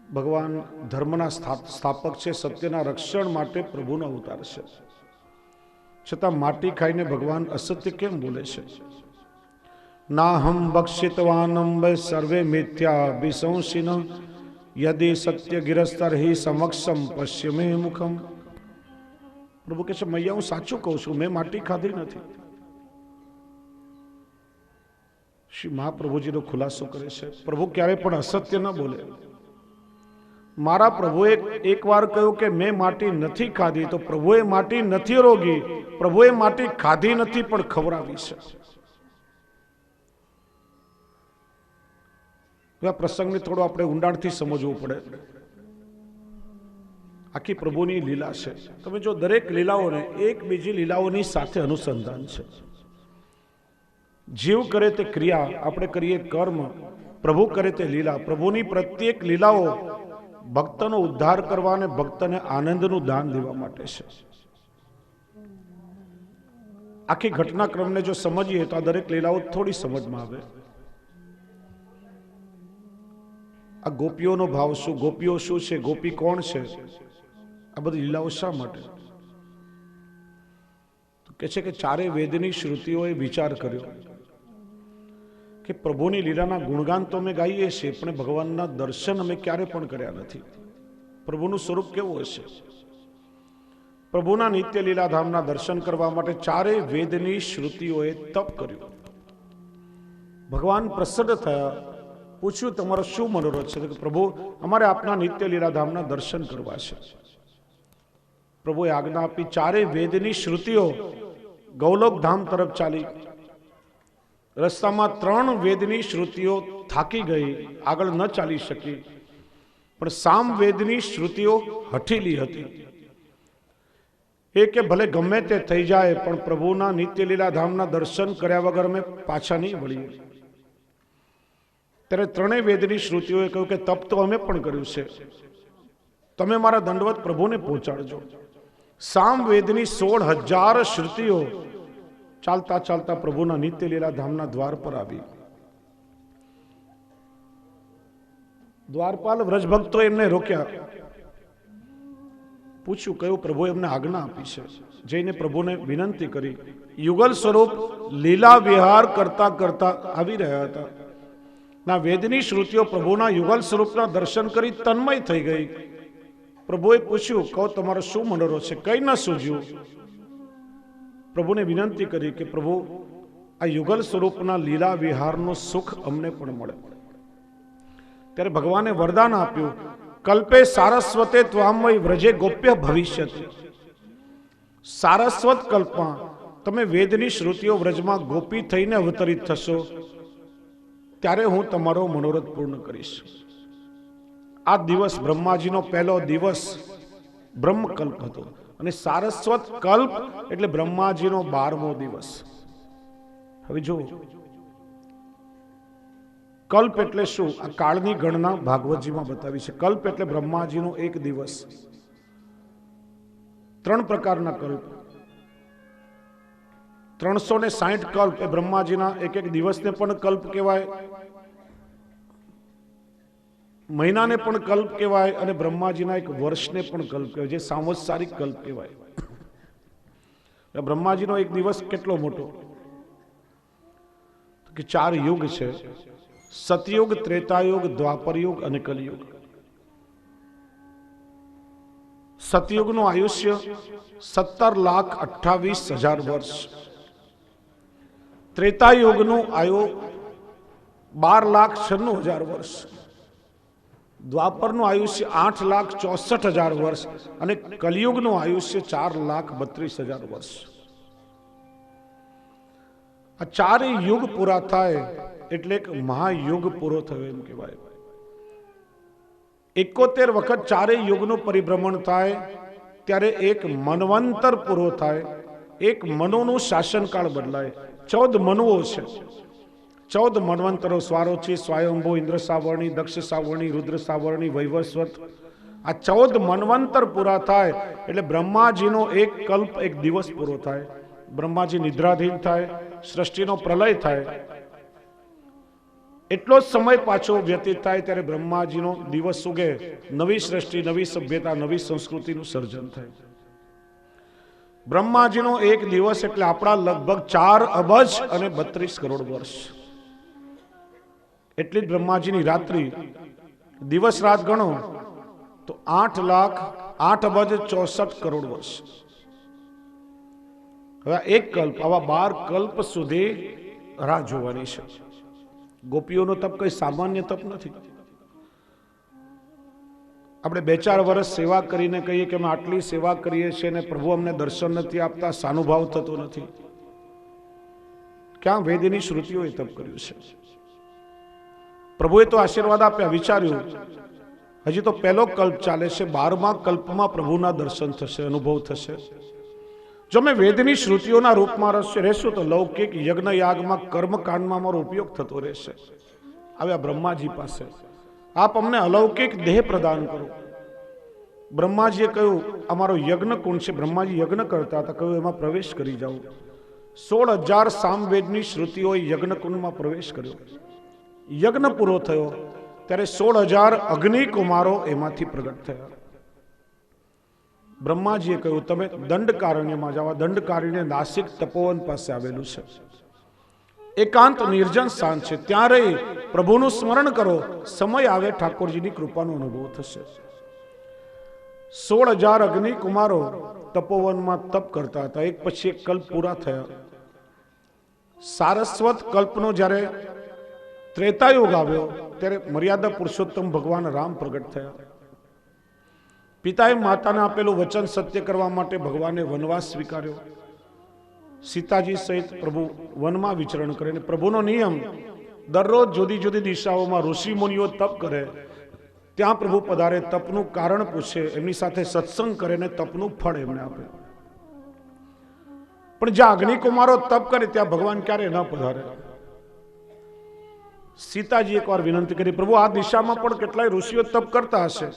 ભગવાન ધર્મના સ્થાપક છે, સત્યના રક્ષણ માટે પ્રભુનો અવતાર છે, છતાં માટી ખાઈને ભગવાન અસત્ય કેમ બોલે છે? નાહમ બક્ષિતવાનમ સર્વે મિથ્યા વિસંસિન યદિ સત્ય ગિરસ્તર હિ સમક્ષમ પશ્યમે મુખમ. પ્રભુ કહે છે, મૈયા હું સાચું કહું છું, મેં માટી ખાધી નથી. શ્રી મહાપ્રભુજીનો ખુલાસો કરે છે, પ્રભુ ક્યારે પણ અસત્ય ન બોલે. મારા પ્રભુએ એક વાર કહ્યું કે મેં માટી નથી ખાધી, તો પ્રભુએ માટી નથી રોગી, પ્રભુએ માટી ખાધી નથી પણ ખવડાવી છે. આ પ્રસંગને થોડો આપણે ઊંડાણથી સમજવું પડે. આખી પ્રભુની લીલા છે. તમે જો દરેક લીલાઓને એક બીજી લીલાઓની સાથે અનુસંધાન છે. જીવ કરે તે ક્રિયા, આપણે કરીએ કર્મ, પ્રભુ કરે તે લીલા. પ્રભુની પ્રત્યેક લીલાઓ ભક્તનો ઉદ્ધાર કરવા અને ભક્તને આનંદનું દાન દેવા માટે છે. આખી ઘટનાક્રમને જો સમજીએ તો આ દરેક લીલાઓ થોડી સમજમાં આવે. આ ગોપીઓનો ભાવ શું, ગોપીઓ શું છે, ગોપી કોણ છે, આ બધી લીલાઓ શા માટે? તો કે છે કે ચારે વેદની શ્રુતિઓએ વિચાર કર્યો કે પ્રભુની લીલાના ગુણગાન તો અમે ગાઈએ છીએ, પણ ભગવાનના દર્શન અમે ક્યારે પણ કર્યા નથી. પ્રભુનું સ્વરૂપ કેવું હશે? પ્રભુના નિત્ય લીલાધામના દર્શન કરવા માટે ચારે વેદની શ્રુતિઓએ તપ કર્યું. ભગવાન પ્રસન્ન થયા, પૂછ્યું તમારો શું મનોરથ છે? કે પ્રભુ અમારે આપના નિત્ય લીલાધામના દર્શન કરવા છે. પ્રભુએ આજ્ઞા આપી, ચારે વેદની શ્રુતિઓ ગૌલોક ધામ તરફ ચાલી. રસ્તામાં 3 વેદની શ્રુતિઓ થાકી ગઈ, આગળ ન ચાલી શકી, પણ સામ વેદની શ્રુતિઓ હઠીલી હતી. એ કે ભલે ગમે તે થઈ જાય, પણ પ્રભુના નિત્ય લીલાધામના દર્શન કર્યા વગર અમે પાછા નહીં વળીએ. ત્યારે 3 વેદની શ્રુતિઓએ કહ્યું કે તપ તો અમે પણ કર્યું છે, તમે મારા દંડવત પ્રભુને પહોંચાડજો. સામ વેદની 16,000 શ્રુતિઓ ચાલતા ચાલતા પ્રભુના નિત્ય લીલાધામના દ્વાર પર આવી. દ્વારપાલ વ્રજભક્તો એમને રોક્યા, પૂછ્યું કયું પ્રભુએ એમને આજ્ઞા આપી છે. જઈને પ્રભુને વિનંતી કરી. યુગલ સ્વરૂપ લીલા વિહાર કરતા કરતા આવી રહ્યા હતા. ના વેદની શ્રુતિઓ પ્રભુના યુગલ સ્વરૂપના દર્શન કરી તન્મય થઈ ગઈ. પ્રભુએ પૂછ્યું, કહો તમારો શું મનોરથ છે? કઈ ન સૂઝ્યું. પ્રભુને વિનંતી કરી કે પ્રભુ આ યુગલ સ્વરૂપના લીલા વિહારનું સુખ અમને પણ મળે. ત્યારે ભગવાને વરદાન આપ્યું, કલ્પે સારસ્વતે ત્વામય વ્રજે ગોપ્ય ભવિષ્યતિ. સારસ્વત કલ્પમાં તમે વેદની શ્રુતિઓ વ્રજમાં ગોપી થઈને અવતરિત થશો, ત્યારે હું તમારો મનોરથ પૂર્ણ કરીશ. આ દિવસ બ્રહ્માજીનો પહેલો દિવસ બ્રહ્મકલ્પ હતો, અને સારસ્વત કલ્પ એટલે બ્રહ્માજીનો 12મો દિવસ. હવે જો કલ્પ એટલે શું, આ કાળની ગણના ભાગવતજીમાં બતાવી છે. કલ્પ એટલે બ્રહ્માજીનો 1 દિવસ. ત્રણ પ્રકારના કલ્પ, 360 કલ્પ એ બ્રહ્માજીના એક એક દિવસને પણ કલ્પ કહેવાય, મહિનાને પણ કલ્પ કહેવાય અને બ્રહ્માજીના એક વર્ષને પણ કલ્પ કહેવાય, જે સાંવત્સારિક કલ્પ કહેવાય. બ્રહ્માજીનો એક દિવસ કેટલો મોટો? કે 4 યુગ છે: સતયુગ, ત્રેતાયુગ, દ્વાપરયુગ અને કલિયુગ. સતયુગનું આયુષ્ય 17,28,000 વર્ષ, ત્રેતાયુગનું આયુ 12,96,000 વર્ષ, દ્વાપરનું આયુષ્ય 8,64,000 વર્ષ અને કલિયુગનું આયુષ્ય 4,32,000 વર્ષ. આ 4 યુગ પૂરા થાય એટલે એક મહાયુગ પૂરો થયો એમ કહેવાય. 71 વખત 4 યુગનું પરિભ્રમણ થાય ત્યારે એક મન્વંતર પૂરો થાય, એક મનુનું શાસનકાળ બદલાય. 14 મનુઓ છે, 14 મન્વંતરો: સ્વારોચી, સ્વયંભૂ, ઇન્દ્ર સાવરણી, દક્ષ સાવરણી, રુદ્ર સાવરણી, વૈવસ્વત. આ 14 મન્વંતર પૂરા થાય એટલે બ્રહ્માજીનો એક કલ્પ, એક દિવસ પૂરો થાય. બ્રહ્માજી નિદ્રાધીન થાય, સૃષ્ટિનો પ્રલય થાય, એટલો જ સમય પાછો વ્યતીત થાય ત્યારે બ્રહ્માજીનો દિવસ ઉગે, નવી સૃષ્ટિ, નવી સભ્યતા, નવી સંસ્કૃતિનું સર્જન થાય. બ્રહ્માજીનો એક દિવસ એટલે આપણા લગભગ 4 અબજ અને 32 કરોડ વર્ષ. એટલી જ બ્રહ્માજીની રાત્રિ, દિવસ રાત ગણો તો 8,08,64 કરોડ વર્ષ. હવે એક કલ્પ, આવા 12 કલ્પ સુધી રાહ જોવાની છે. ગોપીઓનો તપ કઈ સામાન્ય તપ નથી. આપણે 2-4 વર્ષ સેવા કરીને કહીએ કે અમે આટલી સેવા કરીએ છીએ ને પ્રભુ અમને દર્શન નથી આપતા, સાનુભાવ થતો નથી. ક્યાં વેદની શ્રુતિઓએ તપ કર્યું છે? પ્રભુએ તો આશીર્વાદ આપ્યા, વિચાર્યું હજી તો પહેલો કલ્પ ચાલે છે, 12મા કલ્પમાં પ્રભુના દર્શન થશે, અનુભવ થશે. જો અમે વેદની શ્રુતિઓના રૂપમાં રહેશું તો લૌકિક યજ્ઞ યાગમાં, કર્મકાંડમાં અમારો ઉપયોગ થતો રહેશે. આવ્યા બ્રહ્માજી પાસે, આપ અમને અલૌકિક દેહ પ્રદાન કરો. બ્રહ્માજીએ કહ્યું અમારો યજ્ઞ કુંડ છે. બ્રહ્માજી યજ્ઞ કરતા હતા, કહ્યું એમાં પ્રવેશ કરી જાઓ. 16,000 સામવેદની શ્રુતિઓએ યજ્ઞ કુંડમાં પ્રવેશ કર્યો. યજ્ઞ પૂરો થયો ત્યારે 16,000 અગ્નિકુમારો એમાંથી પ્રગટ થયા. બ્રહ્માજીએ કહ્યું તમે દંડકારણ્યમાં જાઓ. દંડકારણ્ય નાસિક તપોવન પાસે આવેલું છે, એકાંત નિર્જન સ્થાન છે. ત્યાં રહી પ્રભુનું સ્મરણ કરો, સમય આવે ઠાકોરજીની કૃપાનો અનુભવ થશે. 16,000 અગ્નિકુમારો તપોવનમાં તપ કરતા હતા. એક પછી એક કલ્પ પૂરા થયા. સારસ્વત કલ્પનો જ્યારે ત્રેતાયુગ આવ્યો ત્યારે મર્યાદા પુરુષોત્તમ ભગવાન રામ પ્રગટ થયા. પિતાએ માતાને આપેલું વચન સત્ય કરવા માટે ભગવાને વનવાસ સ્વીકાર્યો. સીતાજી સહિત પ્રભુ વનમાં વિચરણ કરે. પ્રભુનો નિયમ દરરોજ જુદી જુદી દિશાઓમાં ઋષિ મુનિઓ તપ કરે, ત્યાં પ્રભુ પધારે, તપનું કારણ પૂછે, એમની સાથે સત્સંગ કરે ને તપનું ફળ એમને આપે. પણ જ્યાં અગ્નિકુમારો તપ કરે ત્યાં ભગવાન ક્યારે ન પધારે. સીતાજી એકવાર વિનંતી કરી, પ્રભુ આ દિશામાં પણ કેટલાય ઋષિઓ તપ કરતા હશે,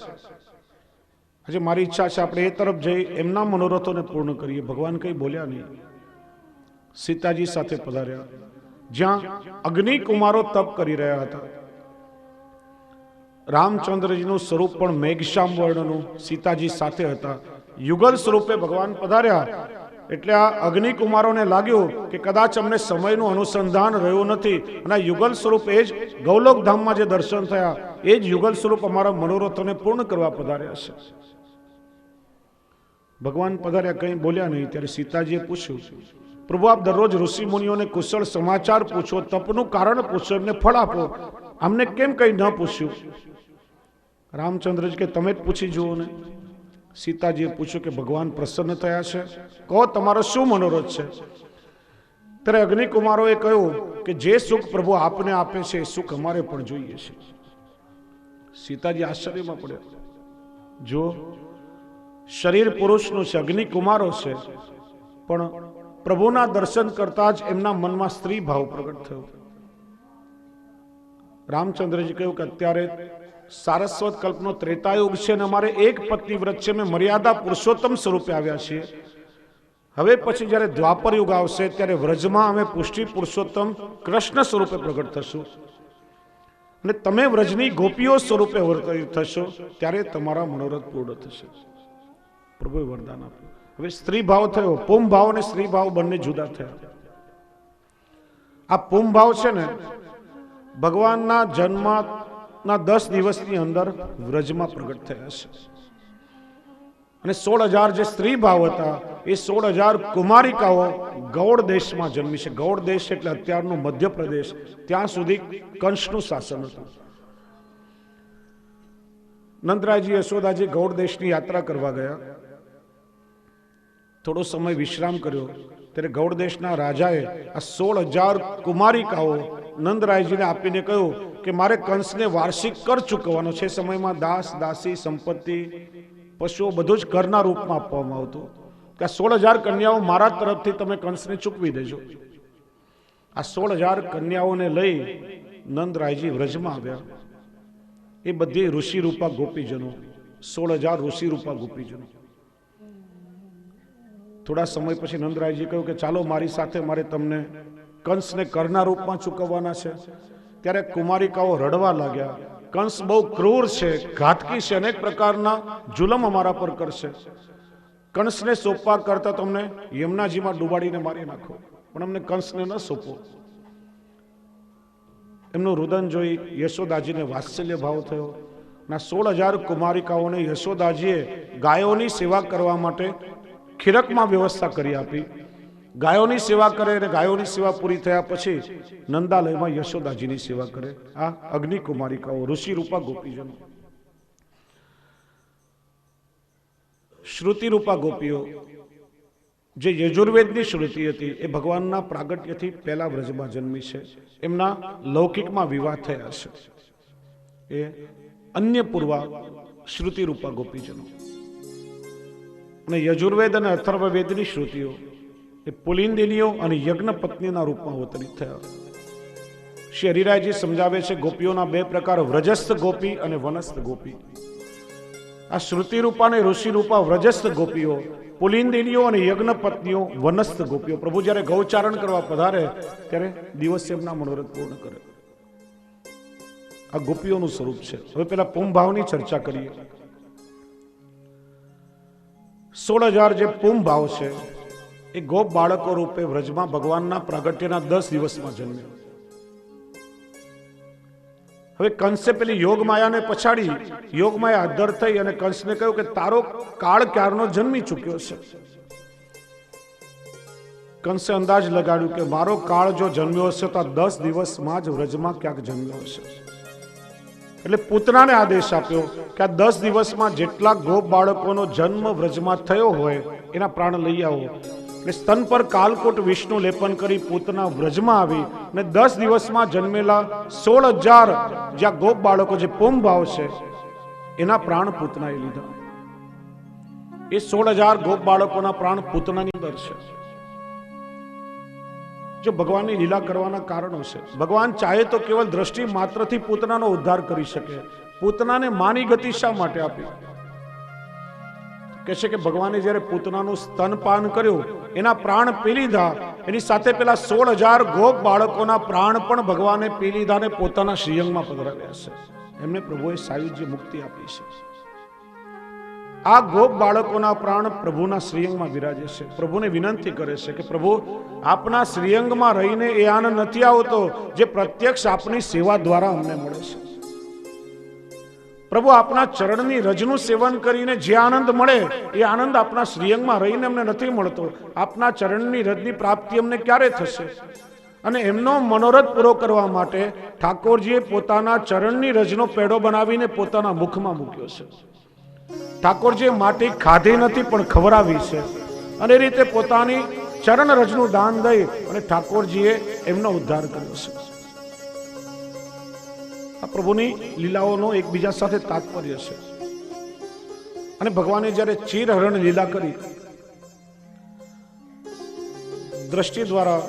આજે મારી ઈચ્છા છે આપણે એ તરફ જઈ એમના મનોરથોને પૂર્ણ કરીએ. ભગવાન કઈ બોલ્યા નહીં. સીતાજી સાથે પધાર્યા જ્યાં અગ્નિકુમારો તપ કરી રહ્યા હતા. રામચંદ્રજીનું સ્વરૂપ પણ મેઘશ્યામ વર્ણનું સીતાજી સાથે હતા. યુગલ સ્વરૂપે ભગવાન પધાર્યા એટલે આ અગ્નિકુમારોને લાગ્યું કે કદાચ અમને સમયનું અનુસંધાન રહ્યું નથી અને આ યુગલ સ્વરૂપ એ જ ગૌલોક ધામમાં જે દર્શન થયા એ જ યુગલ સ્વરૂપ અમારા મનોરથોને પૂર્ણ કરવા પધાર્યા છે. ભગવાન પધાર્યા, કંઈ બોલ્યા નહીં. ત્યારે સીતાજીએ પૂછ્યું, પ્રભુ આપ દરરોજ ઋષિ મુનિઓને કુશળ સમાચાર પૂછો, તપનું કારણ પૂછો, એમને ફળ આપો, અમને કેમ કંઈ ન પૂછ્યું? રામચંદ્રજી કે તમે જ પૂછી જુઓ ને. સીતાજીએ પૂછ્યું કે ભગવાન પ્રસન્ન થયા છે, કહો તમારો શું મનોરથ છે? ત્યારે અગ્નિકુમારોએ કહ્યું કે જે સુખ પ્રભુ આપને આપે છે એ સુખ અમારે પણ જોઈએ છે. સીતાજી આશ્ચર્યમાં પડ્યા. જો શરીર પુરુષનું છે, અગ્નિકુમારો છે, પણ પ્રભુના દર્શન કરતા જ એમના મનમાં સ્ત્રી ભાવ પ્રગટ થયો. રામચંદ્રજી કહ્યું કે અત્યારે સારસ્વત કલ્પનો ત્રેતાયુગ છે અને અમારે એક પત્ની વ્રત છે, અમે મર્યાદા પુરુષોત્તમ સ્વરૂપે આવ્યા છીએ. હવે પછી જ્યારે દ્વાપર યુગ આવશે ત્યારે વ્રજમાં અમે પુષ્ટિ પુરુષોત્તમ કૃષ્ણ સ્વરૂપે પ્રગટ થશું અને તમે વ્રજની ગોપીઓ સ્વરૂપે થશો, ત્યારે તમારા મનોરથ પૂર્ણ થશે. પ્રભુએ વરદાન આપ્યું. હવે સ્ત્રી ભાવ થયો, પુમ ભાવ અને સ્ત્રી ભાવ બંને જુદા થયા. આ પુમ ભાવ છે ને ભગવાનના જન્મના 10 દિવસની અંદર વ્રજમાં પ્રગટ થયા છે અને 16,000 જે સ્ત્રી ભાવ હતા એ 16,000 કુમારિકાઓ ગૌડ દેશમાં જન્મી છે. ગૌડ દેશ એટલે અત્યારનું મધ્યપ્રદેશ, ત્યાં સુધી કંસનું શાસન હતું. નંદરાયજી યશોદાજી ગૌડ દેશની યાત્રા કરવા ગયા. થોડો સમય વિશ્રામ કર્યો ત્યારે ગૌડ દેશના રાજાએ આ 16,000 કુમારિકાઓ નંદરાયજીને આપીને કહ્યું કે મારે કંસને વાર્ષિક કર ચૂકવવાનો છે. સમયમાં દાસ દાસી સંપત્તિ પશુઓ બધું જ કરના રૂપમાં આપવામાં આવતું, કે આ 16,000 કન્યાઓ મારા તરફથી તમે કંસને ચૂકવી દેજો. આ 16,000 કન્યાઓને લઈ નંદરાયજી વ્રજમાં આવ્યા. એ બધી ઋષિરૂપા ગોપીજનો, 16,000 ઋષિરૂપા ગોપીજનો. થોડા સમય પછી નંદરાયજી કહ્યું કે ચાલો મારી સાથે, મારે તમને કંસને કરના રૂપમાં ચૂકવવાના છે. ત્યારે કુમારિકાઓ રડવા લાગ્યા. કંસ બહુ ક્રૂર છે, ઘાતકી છે, અનેક પ્રકારના જુલમ અમારા પર કરશે. કંસને સોંપવા કરતા તમને યમુનાજીમાં ડૂબાડીને મારી નાખો, પણ અમને કંસને ન સોંપો. એમનું રુદન જોઈ યશોદાજીને વાત્સલ્ય ભાવ થયો. ના 16,000 કુમારિકાઓને યશોદાજીએ ગાયોની સેવા કરવા માટે ખીરકમાં વ્યવસ્થા કરી આપી. ગાયોની સેવા કરે અને ગાયોની સેવા પૂરી થયા પછી નંદાલયમાં યશોદાજીની સેવા કરે. આ અગ્નિ કુમારિકાઓ, ઋષિરૂપા ગોપીજનો. શ્રુતિરૂપા ગોપીઓ, જે યજુર્વેદની શ્રુતિ હતી, એ ભગવાનના પ્રાગટ્યથી પહેલા વ્રજમાં જન્મી છે. એમના લૌકિકમાં વિવાહ થયા છે. એ અન્ય પૂર્વા શ્રુતિરૂપા ગોપીજનો. અને યજુર્વેદ અને અથર્વવેદની શ્રુતિઓ એ પુલિંદિનીઓ અને યજ્ઞ પત્નીના રૂપમાં અવતરિત થયા. શ્રી હરિરાયજી સમજાવે છે ગોપીઓના 2 પ્રકાર, વ્રજસ્થ ગોપી અને વનસ્થ ગોપી. આ શ્રુતિરૂપા અને ઋષિરૂપા વ્રજસ્થ ગોપીઓ, પુલિંદિનીઓ અને યજ્ઞ પત્નીઓ વનસ્થ ગોપીઓ. પ્રભુ જ્યારે ગૌચારણ કરવા પધારે ત્યારે દિવસે એમના મનોરથ પૂર્ણ કરે. આ ગોપીઓનું સ્વરૂપ છે. હવે પેલા પુમ ભાવની ચર્ચા કરીએ. 16,000 જે પુમ ભાવ છે એ ગોપ બાળકો રૂપે વ્રજમાં ભગવાનના પ્રાગટ્યના 10 દિવસમાં જન્મ્યા. હવે કંસે પેલી યોગમાયાને પછાડી, યોગમાયા અધર થઈ અને કંસને કહ્યું કે તારો કાળ ક્યારનો જન્મી ચૂક્યો છે. કંસે અંદાજ લગાડ્યું કે મારો કાળ જો જન્મ્યો હશે તો 10 દિવસમાં જ વ્રજમાં ક્યાંક જન્મ્યો હશે. એટલે પૂતનાને આદેશ આપ્યો કે આ 10 દિવસમાં જેટલા ગોપ બાળકોનો જન્મ વ્રજમાં થયો હોય એના પ્રાણ લઈ આવો. એટલે સ્તન પર કાલકોટ વિષ્ણુ લેપન કરી પૂતના વ્રજમાં આવી અને 10 દિવસમાં જન્મેલા 16,000 જ્યાં ગોપ બાળકો, જે પુમ ભાવ છે, એના પ્રાણ પૂતનાએ લીધા. એ 16,000 ગોપ બાળકોના પ્રાણ પૂતનાની અંદર છે. જો ભગવાનની લીલા કરવાના કારણો છે. ભગવાન ચાહે તો કેવલ દ્રષ્ટિ માત્રથી પૂતનાનો ઉદ્ધાર કરી શકે. પૂતનાને માની ગતિ શા માટે આપી? કહે છે કે ભગવાને જ્યારે પૂતનાનું સ્તનપાન કર્યું, એના પ્રાણ પી લીધા, એની સાથે પેલા 16,000 ગોપ બાળકોના પ્રાણ પણ ભગવાને પી લીધા અને પોતાના શ્રીઅંગમાં પધરાવ્યા છે. એમને પ્રભુએ સાયુજ્ય મુક્તિ આપી છે. આ ગોપ બાળકોના પ્રાણ પ્રભુના શ્રીઅંગમાં વિરાજે છે. પ્રભુને વિનંતી કરે છે કે પ્રભુ, આપના શ્રીઅંગમાં રહીને એ આનંદ નથી આવતો જે પ્રત્યક્ષ આપની સેવા દ્વારા અમને મળે છે. પ્રભુ, આપના ચરણની રજનું સેવન કરીને જે આનંદ મળે એ આનંદ આપના શ્રીઅંગમાં રહીને અમને નથી મળતો. આપના ચરણની રજની પ્રાપ્તિ અમને ક્યારે થશે? અને એમનો મનોરથ પૂરો કરવા માટે ઠાકોરજીએ પોતાના ચરણની રજનો પેડો બનાવીને પોતાના મુખમાં મૂક્યો છે. ઠાકોરજીએ માટી ખાધી નથી પણ ખવડાવી છે. અને એ રીતે પોતાની ચરણ રજનું દાન દઈ અને ઠાકોરજીએ એમનો ઉદ્ધાર કર્યો છે. આ પ્રભુની લીલાઓનો એકબીજા સાથે તાત્પર્ય છે. અને ભગવાને જ્યારે ચીરહરણ લીલા કરી, દ્રષ્ટિ દ્વારા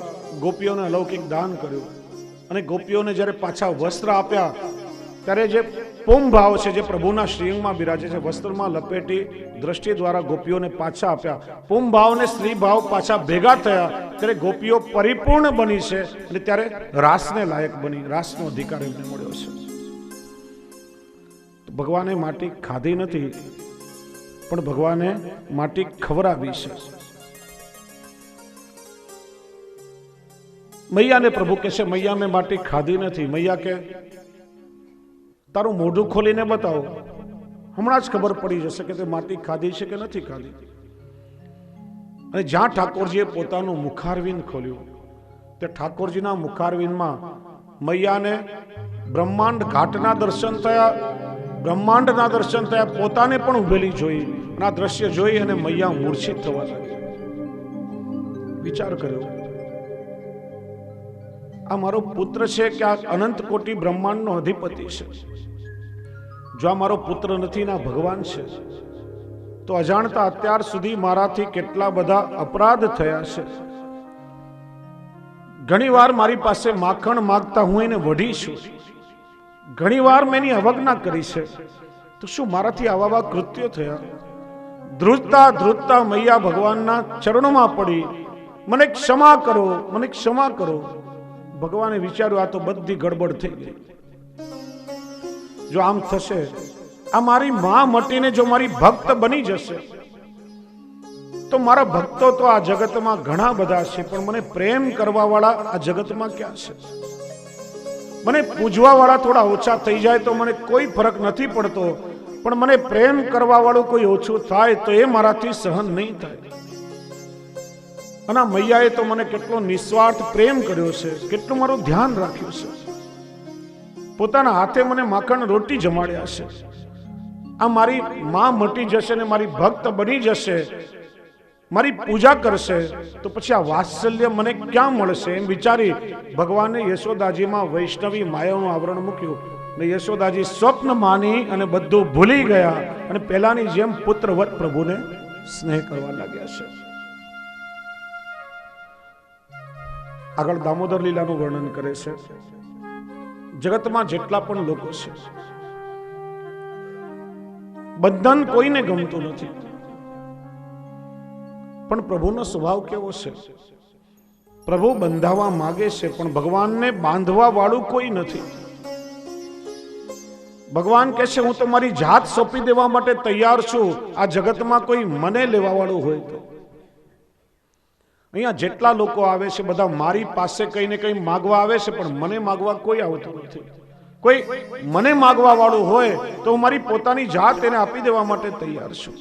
ગોપીઓને અલૌકિક દાન કર્યું અને ગોપીઓને જ્યારે પાછા વસ્ત્ર આપ્યા ત્યારે જે પૂમ ભાવ છે જે પ્રભુના શ્રીઅંગમાં બિરાજે છે, વસ્ત્રમાં લપેટી દ્રષ્ટિ દ્વારા ગોપીઓને પાછા આપ્યા. પૂમ ભાવ ને સ્ત્રી ભાવ પાછા ભેગા થયા ત્યારે ગોપીઓ પરિપૂર્ણ બની છે અને ત્યારે રાસને લાયક બની, રાસનો અધિકાર એમને મળ્યો છે. ભગવાને માટી ખાધી નથી, પણ ભગવાને માટી ખવડાવી છે. મૈયાને પ્રભુ કહે છે, મૈયા મેં માટી ખાધી નથી. મૈયા કે તારું મોઢું ખોલીને બતાવો, હમણાં જ ખબર પડી જશે કે તે માટી ખાધી છે કે નથી ખાધી. અને જ્યાં ઠાકોરજીએ પોતાનું મુખારવિંદ ખોલ્યું તે ઠાકોરજીના મુખારવિંદમાં મૈયાને બ્રહ્માંડ ઘાટના દર્શન થયા, બ્રહ્માંડના દર્શન થયા, પોતાને પણ ઉભેલી જોઈ. અને આ દ્રશ્ય જોઈ અને મૈયા મૂર્છિત થવા લાગી. વિચાર કર્યો, આ મારો પુત્ર છે કે આ અનંત કોટી બ્રહ્માંડનો અધિપતિ છે? જો આ મારો પુત્ર નથી ને આ ભગવાન છે, તો અજાણતા અત્યાર સુધી મારાથી કેટલા બધા અપરાધ થયા છે. ઘણી વાર મારી પાસે માખણ માગતા હું એને વઢી છું, ઘણી વાર મેં એની અવજ્ઞા કરી છે, તો શું મારાથી આવા કૃત્યો થયા? ધ્રુજતા ધ્રુજતા મૈયા ભગવાનના ચરણોમાં પડી, મને ક્ષમા કરો, મને ક્ષમા કરો. ભગવાને વિચાર્યું, આ તો બધી ગડબડ થઈ ગઈ. જો આમ થશે, આ મારી માં મટીને જો મારી ભક્ત બની જશે, તો મારા ભક્તો તો આ જગતમાં ઘણા બધા છે, પણ મને પ્રેમ કરવા વાળા આ જગતમાં ક્યાં છે? મને પૂજવા વાળા થોડા ઓછા થઈ જાય તો મને કોઈ ફરક નથી પડતો, પણ મને પ્રેમ કરવા વાળું કોઈ ઓછું થાય તો એ મારાથી સહન નહીં થાય. અને મૈયાએ તો મને કેટલો નિસ્વાર્થ પ્રેમ કર્યો છે, કેટલું મારું ધ્યાન રાખ્યું છે, પોતાના હાથે મને માખણ રોટી જમાડ્યા છે. આ મારી માં મટી જશે ને મારી ભક્ત બની જશે, મારી પૂજા કરશે, તો પછી આ વાત્સલ્ય મને ક્યાં મળશે? એમ વિચારી ભગવાને યશોદાજીમાં વૈષ્ણવી માયાનું આવરણ મૂક્યું ને યશોદાજી સ્વપ્ન માની અને બધું ભૂલી ગયા અને પહેલાની જેમ પુત્રવત પ્રભુને સ્નેહ કરવા લાગ્યા છે. આગળ દામોદર લીલાનું વર્ણન કરે છે. જગતમાં જેટલા પણ લોકો છે, બંધન કોઈને ગમતું નથી, પણ પ્રભુનો સ્વભાવ કેવો છે? પ્રભુ બંધાવા માંગે છે, પણ ભગવાનને બાંધવા વાળું કોઈ નથી. ભગવાન કહે છે, હું તો મારી જાત સોંપી દેવા માટે તૈયાર છું, આ જગતમાં કોઈ મને લેવા વાળું હોય તો. અહીંયા જેટલા લોકો આવે છે બધા મારી પાસે કઈ ને કઈ માગવા આવે છે, પણ મને માગવા કોઈ આવતું નથી. કોઈ મને માગવા વાળું હોય તો હું મારી પોતાની જાત એને આપી દેવા માટે તૈયાર છું.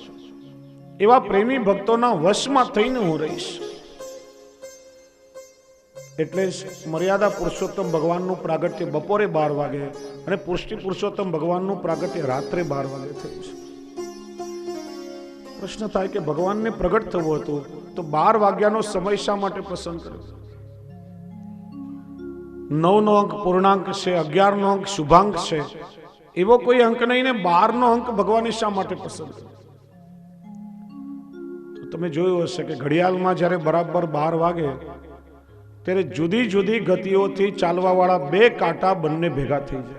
એવા પ્રેમી ભક્તોના વશમાં થઈને હું રહીશ. એટલે જ મર્યાદા પુરુષોત્તમ ભગવાનનું પ્રાગટ્ય બપોરે 12 વાગે અને પુષ્ટિ પુરુષોત્તમ ભગવાનનું પ્રાગટ્ય રાત્રે 12 વાગે થયું છે. પ્રશ્ન થાય કે ભગવાનને પ્રગટ થવું હતું તો 12 વાગ્યાનો સમય શા માટે પસંદ કર્યો? 9 નો અંક પૂર્ણાંક છે, 11 નો અંક શુભાંક છે, એવો કોઈ અંક નહીં ને 12 નો અંક ભગવાને શા માટે પસંદ કર્યો? તો તમે જોયું હશે કે ઘડિયાળમાં જ્યારે બરાબર 12 વાગે ત્યારે જુદી જુદી ગતિઓથી ચાલવા વાળા 2 કાંટા બંને ભેગા થઈ જાય.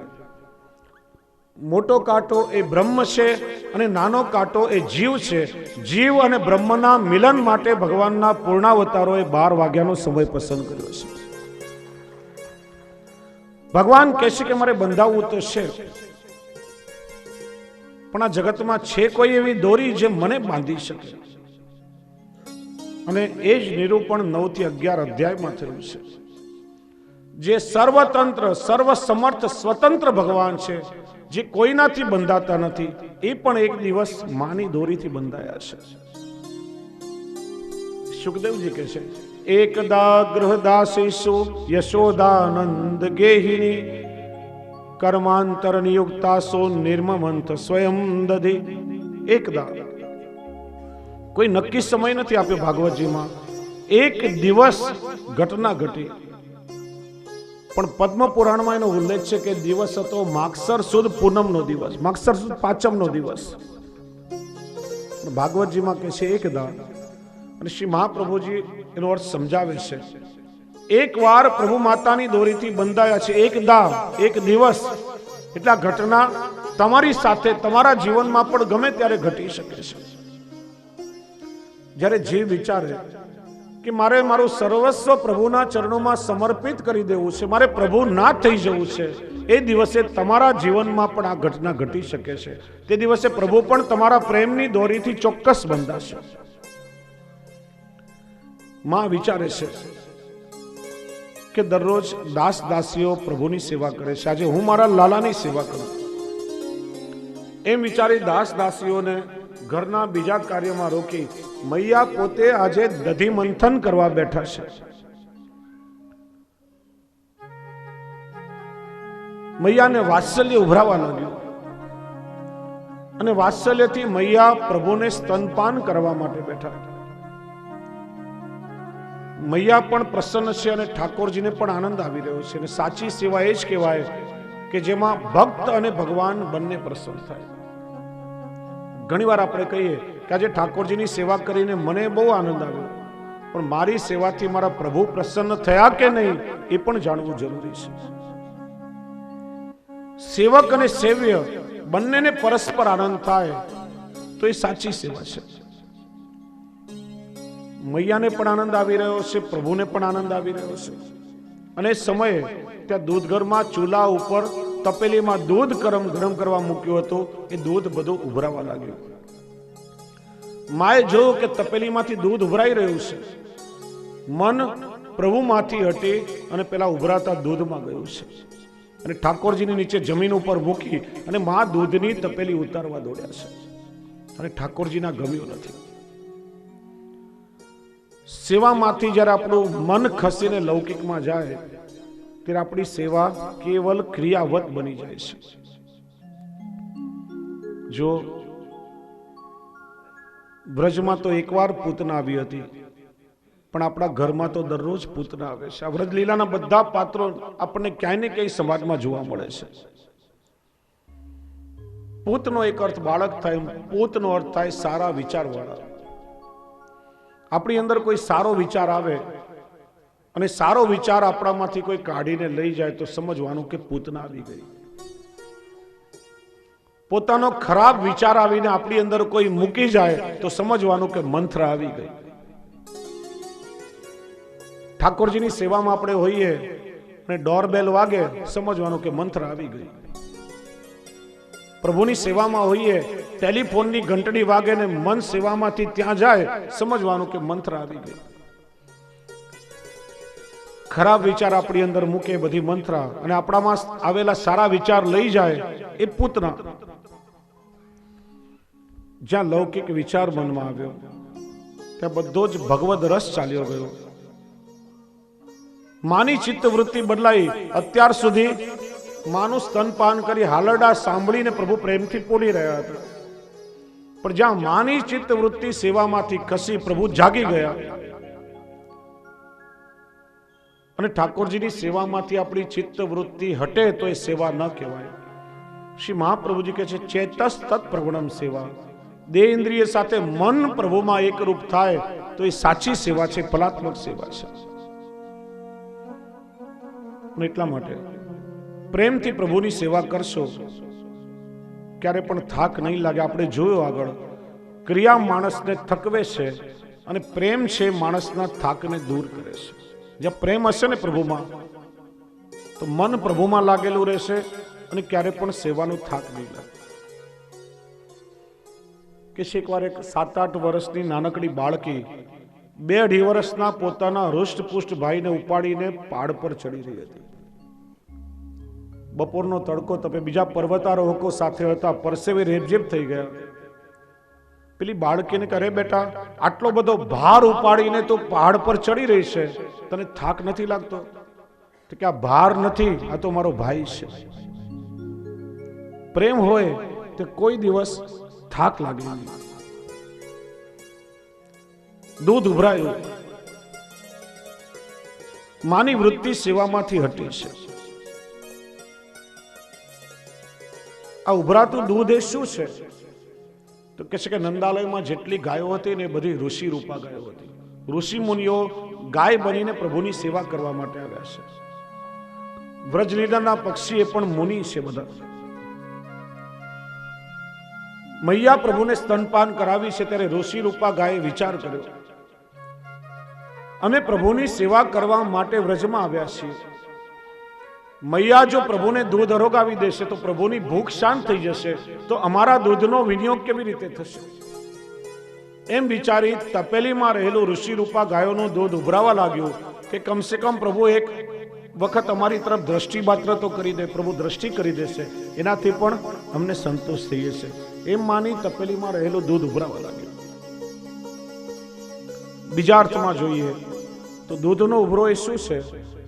મોટો કાંટો એ બ્રહ્મ છે અને નાનો કાંટો એ જીવ છે. જીવ અને બ્રહ્મના મિલન માટે ભગવાનના પૂર્ણાવતારોએ 12 વાગ્યાનો સમય પસંદ કર્યો છે. ભગવાન કહે છે કે મારે બંધાવવું તો છે, પણ આ જગતમાં છે કોઈ એવી દોરી જે મને બાંધી શકે? અને એ જ નિરૂપણ 9 થી 11 અધ્યાયમાં થયું છે. જે સર્વતંત્ર, સર્વસમર્થ, સ્વતંત્ર ભગવાન છે, જે કોઈનાથી બંધાતા નથી, એ પણ એક દિવસ માની દોરીથી બંધાયા છે. સુખદેવજી કહે છે, એકદા ગૃહદાસીસુ યશોદાનંદ ગેહિની કર્માંતર નિયુક્તાસો નિર્મમંત સ્વયં દધી. એકદા, કોઈ નક્કી સમય નથી આપ્યો ભાગવતજીમાં. એક દિવસ ઘટના ઘટી, પણ પદ્મ પુરાણમાં એનો ઉલ્લેખ છે કે દિવસ હતો માગસર સુદ પૂનમનો દિવસ, માગસર સુદ પાંચમનો દિવસ. ભાગવતજીમાં કહે છે એકદા, અને શ્રી મહાપ્રભુજી એનો અર્થ સમજાવે છે. એકવાર પ્રભુ માતાની દોરીથી બંધાયા છે, એક દાવ, એક દિવસ. એટલે આ ઘટના તમારી સાથે તમારા જીવનમાં પણ ગમે ત્યારે ઘટી શકે છે. જ્યારે જીવ વિચારે કે મારે મારું સર્વસ્વ પ્રભુના ચરણોમાં સમર્પિત કરી દેવું છે, મારે પ્રભુ ના થઈ જવું છે, એ દિવસે તમારા જીવનમાં પણ આ ઘટના ઘટી શકે છે. તે દિવસે પ્રભુ પણ તમારા પ્રેમની દોરીથી ચોક્કસ બંધાશે. માં વિચારે છે કે દરરોજ દાસ દાસીઓ પ્રભુની સેવા કરે છે, આજે હું મારા લાલાની સેવા કરું. એમ વિચારી દાસ દાસીઓને ઘરના બીજા કાર્યમાં રોકી મૈયા પોતે આજે દધી મંથન કરવા બેઠા છે. મૈયાને વાત્સલ્ય ઉભરાવા લાગ્યું અને વાત્સલ્યથી મૈયા પ્રભુને સ્તનપાન કરવા માટે બેઠા. મૈયા પણ પ્રસન્ન છે અને ઠાકોરજીને પણ આનંદ આવી રહ્યો છે. અને સાચી સેવા એ જ કહેવાય કે જેમાં ભક્ત અને ભગવાન બંને પ્રસન્ન થાય. ઘણીવાર આપણે કહીએ કે આજે ઠાકોરજીની સેવા કરીને મને બહુ આનંદ આવ્યો, પણ મારી સેવાથી મારા પ્રભુ પ્રસન્ન થયા કે નહીં એ પણ જાણવું જરૂરી છે. સેવક અને સેવ્ય બંનેને પરસ્પર આનંદ થાય તો એ સાચી સેવા છે. મૈયાને પણ આનંદ આવી રહ્યો છે, પ્રભુને પણ આનંદ આવી રહ્યો છે. અને સમયે ત્યાં દૂધ ઘરમાં ચૂલા ઉપર તપેલીમાં દૂધ ગરમ કરવા મૂક્યું હતું. એ દૂધ બધું ઉભરાવા લાગ્યું. માએ જોયું કે તપેલીમાંથી દૂધ ઉભરાઈ રહ્યું છે. મન પ્રભુમાંથી હટી અને પેલા ઉભરાતા દૂધમાં ગયું છે. અને ઠાકોરજીની નીચે જમીન ઉપર મૂકી અને મા દૂધની તપેલી ઉતારવા દોડ્યા છે. અને ઠાકોરજીના ગમ્યું નથી. સેવામાંથી જ્યારે આપણું મન ખસીને લૌકિકમાં જાય ત્યારે આપણી સેવા કેવલ ક્રિયાવત બની જાય છે. જો વ્રજમાં તો એકવાર પૂતના આવી હતી, પણ આપણા ઘરમાં તો દરરોજ પૂતના આવે છે. આ વ્રજ લીલાના બધા પાત્રો આપણને ક્યાંય ને ક્યાંય સમાજમાં જોવા મળે છે. પૂતનો એક અર્થ બાળક થાય, પૂતનો અર્થ થાય સારા વિચારવાળા. આપણી અંદર કોઈ સારો વિચાર આવે અને સારો વિચાર આપણામાંથી કોઈ કાઢીને લઈ જાય તો સમજવાનું કે પૂતના આવી ગઈ. પોતાનો ખરાબ વિચાર આવીને આપણી અંદર કોઈ મૂકી જાય તો સમજવાનું કે મંત્ર આવી ગઈ. ઠાકોરજીની સેવામાં આપણે હોઈએ અને ડોરબેલ વાગે સમજવાનું કે મંત્ર આવી ગઈ. પ્રભુની સેવામાં હોઈએ, ટેલિફોનની ઘંટડી વાગે ને મન સેવામાંથી ત્યાં જાય સમજવાનું કે મંત્ર આવી ગઈ. ખરાબ વિચાર આપણી અંદર મૂકે બધી મંત્ર અને આપણામાં આવેલા સારા વિચાર લઈ જાય એ પૂતના. જ્યાં લૌકિક વિચાર મનમાં આવ્યો ત્યાં બધો જ ભગવદ રસ ચાલ્યો ગયો. માની ચિત્તવૃત્તિ બદલાઈ. અત્યાર સુધી માનું સ્તનપાન કરી હાલરડા સાંભળીને પ્રભુ પ્રેમથી પોલી રહ્યા હતા, પણ જ્યાં માની ચિત્તવૃત્તિ સેવામાંથી ખસી પ્રભુ જાગી ગયા. અને ઠાકોરજીની સેવામાંથી આપણી ચિત્તવૃત્તિ હટે તો એ સેવા ન કહેવાય. શ્રી મહાપ્રભુજી કહે છે ચેતસ તત્ પ્રવણમ સેવા. દેહ ઇન્દ્રિય સાથે મન પ્રભુમાં એકરૂપ થાય તો એ સાચી સેવા છે, ફલાત્મક સેવા છે. એટલા માટે પ્રેમથી પ્રભુની સેવા કરશો ક્યારે પણ થાક નહીં લાગે. આપણે જોયું આગળ, ક્રિયા માણસને થકવે છે અને પ્રેમ છે માણસના થાકને દૂર કરે છે. જ્યાં પ્રેમ હશે ને પ્રભુમાં તો મન પ્રભુમાં લાગેલું રહેશે અને ક્યારે પણ સેવાનો થાક નહીં લાગે. કે એકવાર એક 7-8 વર્ષની નાનકડી બાળકી 2-2.5 વર્ષના પોતાના હૃષ્ટપુષ્ટ ભાઈને ઉપાડીને પહાડ પર ચડી રહી હતી. બપોરનો તડકો તપે, બીજા પર્વતારોહકો સાથે હતા, પરસેવે રેબઝેબ થઈ ગયા. પેલી બાળકીને કહે, બેટા આટલો બધો ભાર ઉપાડીને તો પહાડ પર ચડી રહી છે, તને થાક નથી લાગતો? તો કે આ ભાર નથી, આ તો મારો ભાઈ છે. પ્રેમ હોય તો કોઈ દિવસ થાક લાગે નહીં. દૂધ ઉભરાયું. માની વૃત્તિ સેવામાંથી હટી છે. આ ઉભરાતું દૂધ એ શું છે? તો કહે છે કે નંદાલયમાં જેટલી ગાયો હતી ને એ બધી ઋષિ રૂપા ગાયો હતી. ઋષિ મુનિઓ ગાય બનીને પ્રભુની સેવા કરવા માટે આવ્યા છે. વ્રજલીલાના પક્ષી એ પણ મુનિ છે બધા. મૈયા પ્રભુને સ્તનપાન કરાવી છે ત્યારે ઋષિ રૂપા ગાયે વિચાર કર્યો, અમે પ્રભુની સેવા કરવા માટે વ્રજમાં આવ્યા છીએ. મૈયા જો પ્રભુને દૂધ અરોગાવી દેશે તો પ્રભુની ભૂખ શાંત થઈ જશે, તો અમારા દૂધનો વિનિયોગ કેવી રીતે થશે? એમ વિચારી તપેલીમાં રહેલું ઋષિ રૂપા ગાયોનું દૂધ ઉભરાવા લાગ્યું કે કમસે કમ પ્રભુ એક વખત અમારી તરફ દ્રષ્ટિ માત્ર તો કરી દે, પ્રભુ દ્રષ્ટિ કરી દેશે એનાથી પણ અમને સંતોષ થઈ જશે. એમ માની તપેલીમાં રહેલું દૂધ ઉભરાવા લાગ્યું. બીજા અર્થમાં જોઈએ તો દૂધનો ઉભરો એ શું છે?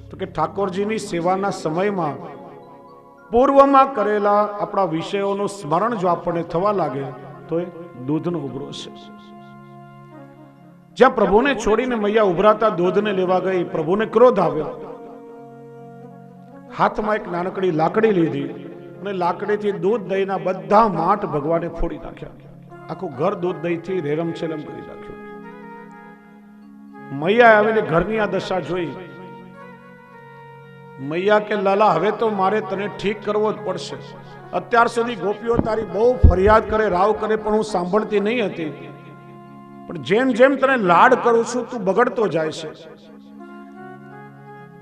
તો કે ઠાકોરજીની સેવાના સમયમાં પૂર્વમાં કરેલા આપણા વિષયોનું સ્મરણ જો આપણને થવા લાગે તો એ દૂધનો ઉભરો છે. જ્યાં પ્રભુને છોડીને મૈયા ઉભરાતા દૂધને લેવા ગઈ, પ્રભુને ક્રોધ આવ્યો. હાથમાં એક નાનકડી લાકડી લીધી અને લાકડીથી દૂધ દહીંના બધા માઠ ભગવાને ફોડી નાખ્યા. આખું ઘર દૂધ દહીંથી રેરમછેલમ કરી નાખ્યું. મૈયા આવીને ઘરની આ દશા જોઈ. મૈયા કે લાલા, હવે તો મારે તને ઠીક કરવો જ પડશે. અત્યાર સુધી ગોપીઓ તારી બહુ ફરિયાદ કરે, રાવ કરે, પણ હું સાંભળતી નહીં હતી. પણ જેમ જેમ તને લાડ કરું છું તું બગડતો જાય છે.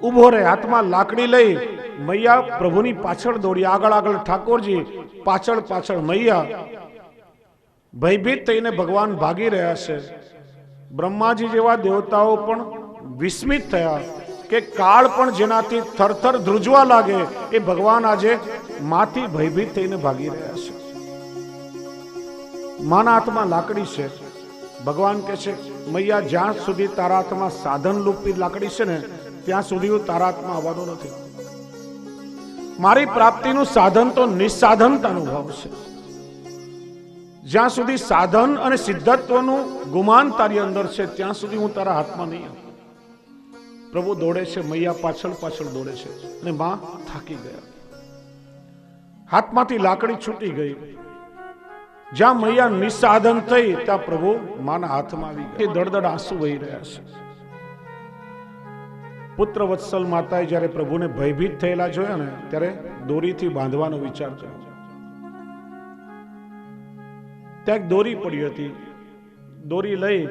ઉભો રહે. હાથમાં લાકડી લઈ મૈયા પ્રભુની પાછળ દોડી. આગળ આગળ ઠાકોરજી, પાછળ પાછળ મૈયા. ભયભીત થઈને ભગવાન ભાગી રહ્યા છે. બ્રહ્માજી જેવા દેવતાઓ પણ વિસ્મિત થયા કે કાળ પણ જેનાથી થરથર ધ્રુજવા લાગે એ ભગવાન આજે માથી ભયભીત થઈને ભાગી રહ્યા છે. માના હાથમાં લાકડી છે. ભગવાન કહે છે, મૈયા, જ્યાં સુધી તારા હાથમાં સાધન રૂપી લાકડી છે ને ત્યાં સુધી હું તારા હાથમાં આવવાનો નથી. મારી પ્રાપ્તિનું સાધન તો નિસ્સાધનતાનો ભાવ છે. જ્યાં સુધી સાધન અને સિદ્ધત્વનું ગુમાન તારી અંદર છે ત્યાં સુધી હું તારા હાથમાં નહીં આવું. પ્રભુ દોડે છે, મૈયા પાછળ પાછળ દોડે છે અને માં થાકી ગયા. હાથમાંથી લાકડી છૂટી ગઈ. જ્યાં મૈયા નિસાધન થઈ ત્યાં પ્રભુ માના હાથમાં આવી ગયા. દળદળ આંસુ વહી રહ્યા છે. પુત્ર વત્સલ માતાએ જ્યારે પ્રભુને ભયભીત થયેલા જોયા ને ત્યારે દોરીથી બાંધવાનો વિચાર કર્યો. ત્યાં એક દોરી પડી હતી. દોરી લઈ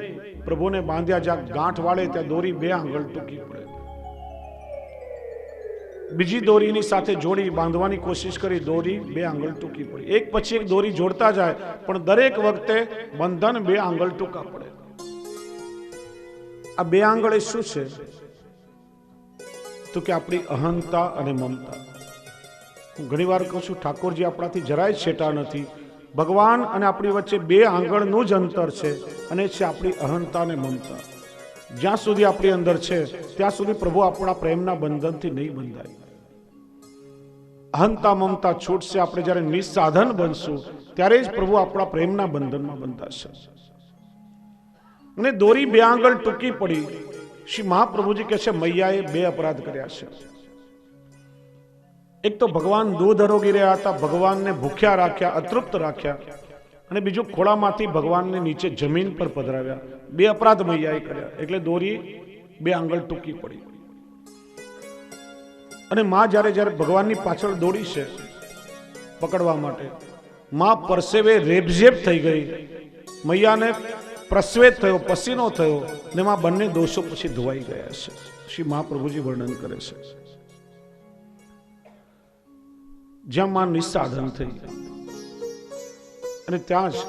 પ્રભુને બાંધ્યા. જ્યાં ગાંઠ વાળે ત્યાં દોરી 2 આંગળ ટૂંકી પડે. બીજી દોરીની સાથે જોડી બાંધવાની કોશિશ કરી. દોરી 2 આંગળ ટૂંકી પડી. એક પછી એક દોરી જોડતા જાય પણ દરેક વખતે બંધન 2 આંગળ ટૂંકા પડે. આ 2 આંગળ એ શું છે? તો કે આપણી અહંતા અને મમતા. હું ઘણી વાર કહું છું, ઠાકોરજી આપણાથી જરાય છેટા નથી. ભગવાન અને આપણી વચ્ચે 2 આંગળનું જ અંતર છે અને છે આપણી અહંતા અને મમતા. જ્યાં સુધી આપણી અંદર છે ત્યાં સુધી પ્રભુ આપણા પ્રેમના બંધનથી નહીં બંધાય. અહંતા મમતા છૂટશે. આપણે જ્યારે નિસાધન બનશું ત્યારે જ પ્રભુ આપણા પ્રેમના બંધનમાં બંધાશે. અને દોરી 2 આંગળ ટૂંકી પડી. શ્રી મહાપ્રભુજી કહે છે, મૈયાએ 2 અપરાધ કર્યા છે. એક તો ભગવાન દૂધ અરોગી રહ્યા હતા, ભગવાનને ભૂખ્યા રાખ્યા, અતૃપ્ત રાખ્યા, અને બીજું ખોળામાંથી ભગવાનને નીચે જમીન પર પધરાવ્યા. 2 અપરાધ મૈયાએ કર્યા. એટલે દોરી 2 આંગળ ટૂંકી પડી. અને માં જ્યારે જ્યારે ભગવાનની પાછળ દોડી છે પકડવા માટે, માં પરસેવે રેબઝેબ થઈ ગઈ. મૈયાને પ્રસ્વેત થયો, પસીનો થયો, ને માં બંને દોષો પછી ધોવાઈ ગયા છે. શ્રી મહાપ્રભુજી વર્ણન કરે છે. જ્યાં માં નિસાધન થઈ અને ત્યાં જ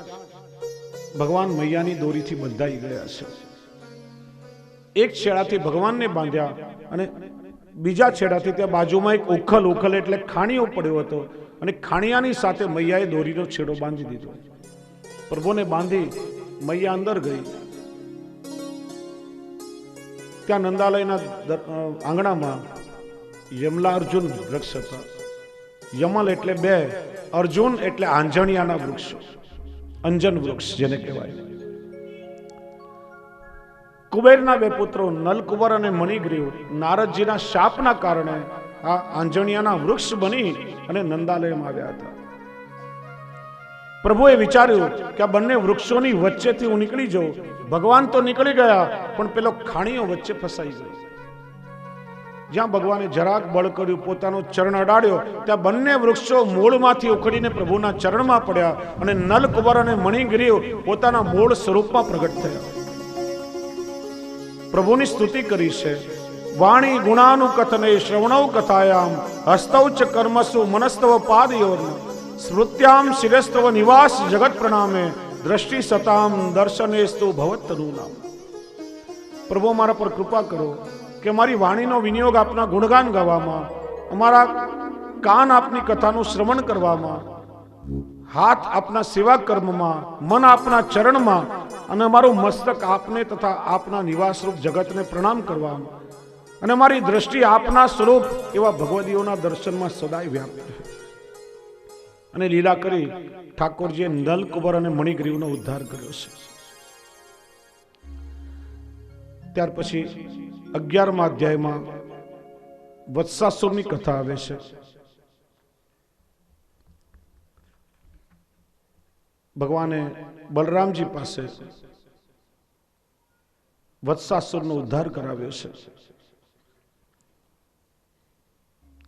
ભગવાન મૈયાની દોરીથી બંધાઈ ગયા છે. એક છેડાથી ભગવાનને બાંધ્યા અને બીજા છેડાથી ત્યાં બાજુમાં એક ઉખલ એટલે ખાણીઓ પડ્યો હતો અને ખાણિયાની સાથે મૈયાએ દોરીનો છેડો બાંધી દીધો. પ્રભુને બાંધી મૈયા અંદર ગઈ. ત્યાં નંદાલયના આંગણામાં યમલા અર્જુન વૃક્ષ હતા. યમલ એટલે 2, અર્જુન એટલે આંજણિયાના વૃક્ષો, અંજન વૃક્ષ જેને કહેવાય. કુબેરના 2 પુત્રો નલકુબર અને મણિગ્રીવ નારદજીના શાપના કારણે આ આંજણિયાના વૃક્ષ બની અને નંદાલયમાં આવ્યા હતા. પ્રભુએ વિચાર્યું કે આ બંને વૃક્ષોની વચ્ચેથી હું નીકળી જાઉં. ભગવાન તો નીકળી ગયા, પણ પેલો ખાણીઓ વચ્ચે ફસાઈ ગયો. જ્યાં ભગવાને જરાક બળ કર્યું, પોતાનો ચરણ અડાડ્યો, ત્યાં બંને વૃક્ષો મૂળમાંથી ઉખડીને પ્રભુના ચરણમાં પડ્યા અને નલકુબર અને મણિગ્રીવ પોતાના મૂળ સ્વરૂપમાં પ્રગટ થયા. પ્રભુની સ્તુતિ કરી છે. વાણી ગુણાનુકથને શ્રવણૌ કથાયામ હસ્તૌ ચ કર્મસુ મનસ્તવ પાદયોર્ન સ્મૃત્યામ શિરસ્તવ નિવાસ જગત પ્રણામે દ્રષ્ટિ સતામ દર્શનેસ્તુ ભવત્તનુ નામ. પ્રભુ મારા પર કૃપા કરો કે મારી વાણીનો વિનિયોગ આપના ગુણગાન ગાવામાં, અમારા કાન આપની કથાનું શ્રવણ કરવામાં, હાથ આપના સેવા કર્મમાં, મન આપના ચરણમાં અને અમારું મસ્તક આપને તથા આપના નિવાસરૂપ જગતને પ્રણામ કરવામાં અને મારી દ્રષ્ટિ આપના સ્વરૂપ એવા ભગવદીઓના દર્શનમાં સદાય વ્યાપ્ત રહે. અને લીલા કરી ઠાકોરજીએ નલકુબર અને મણિગ્રીવનો ઉદ્ધાર કર્યો છે. ત્યાર પછી 11મા અધ્યાયમાં વત્સાસુરની કથા આવે છે. ભગવાને બલરામજી પાસે વત્સાસુરનો ઉદ્ધાર કરાવ્યો છે.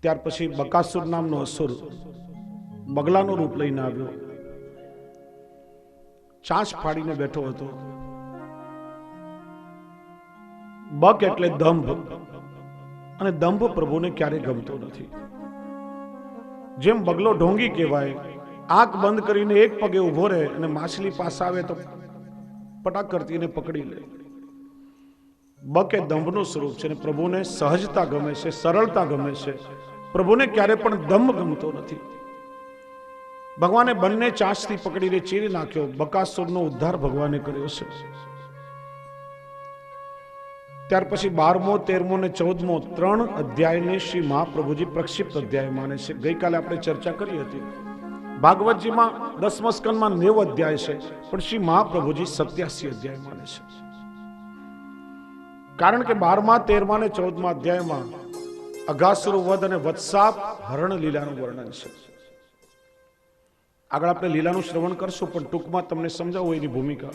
ત્યાર પછી બકાસુર નામનો અસુર બગલાનું રૂપ લઈને આવ્યો. ચાંચ ફાડીને બેઠો હતો. બક એટલે દંભ, અને દંભ પ્રભુને ક્યારેય ગમતો નથી. જેમ બગલો ઢોંગી કહેવાય, આંખ બંધ કરીને એક પગે ઉભો રહે અને માછલી પાસે આવે તો પટાક કરતી એને પકડી લે. બક એ દંભનું સ્વરૂપ છે અને પ્રભુને સહજતા ગમે છે, સરળતા ગમે છે. પ્રભુને ક્યારે પણ દંભ ગમતો નથી. ભગવાને બંને ચાંચથી પકડીને ચીરી નાખ્યો. બકાસુરનો ઉદ્ધાર ભગવાને કર્યો છે. ત્યાર પછી 12મો, 13મો ને 14મો 3 અધ્યાયને શ્રી મહાપ્રભુજી પ્રક્ષિપ્ત અધ્યાય માને છે. ગઈકાલે આપણે ચર્ચા કરી હતી. ભાગવતજીમાં 10મા સ્કંદમાં 90 અધ્યાય છે, પણ શ્રી મહાપ્રભુજી 87 અધ્યાય માને છે. કારણ કે 12મા, 13મા ને 14મા અધ્યાયમાં અઘાસુર વધ અને વત્સાપ હરણ લીલાનું વર્ણન છે. આગળ આપણે લીલાનું શ્રવણ કરશું, પણ ટૂંકમાં તમને સમજાવું એની ભૂમિકા.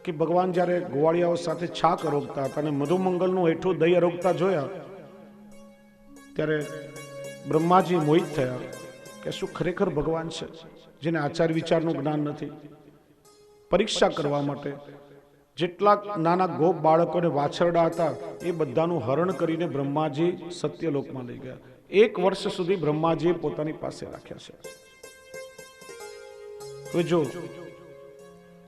કે ભગવાન જ્યારે ગોવાળિયાઓ સાથે છાક અરોગતા હતા અને મધુમંગલનું હેઠું દહીં અરોગતા જોયા, ત્યારે બ્રહ્માજી મોહિત થયા કે શું ખરેખર ભગવાન છે, જેને આચાર વિચારનું જ્ઞાન નથી. પરીક્ષા કરવા માટે જેટલા નાના ગોપ બાળકોને વાછરડા હતા એ બધાનું હરણ કરીને બ્રહ્માજી સત્યલોકમાં લઈ ગયા. 1 વર્ષ સુધી બ્રહ્માજીએ પોતાની પાસે રાખ્યા છે. હવે જો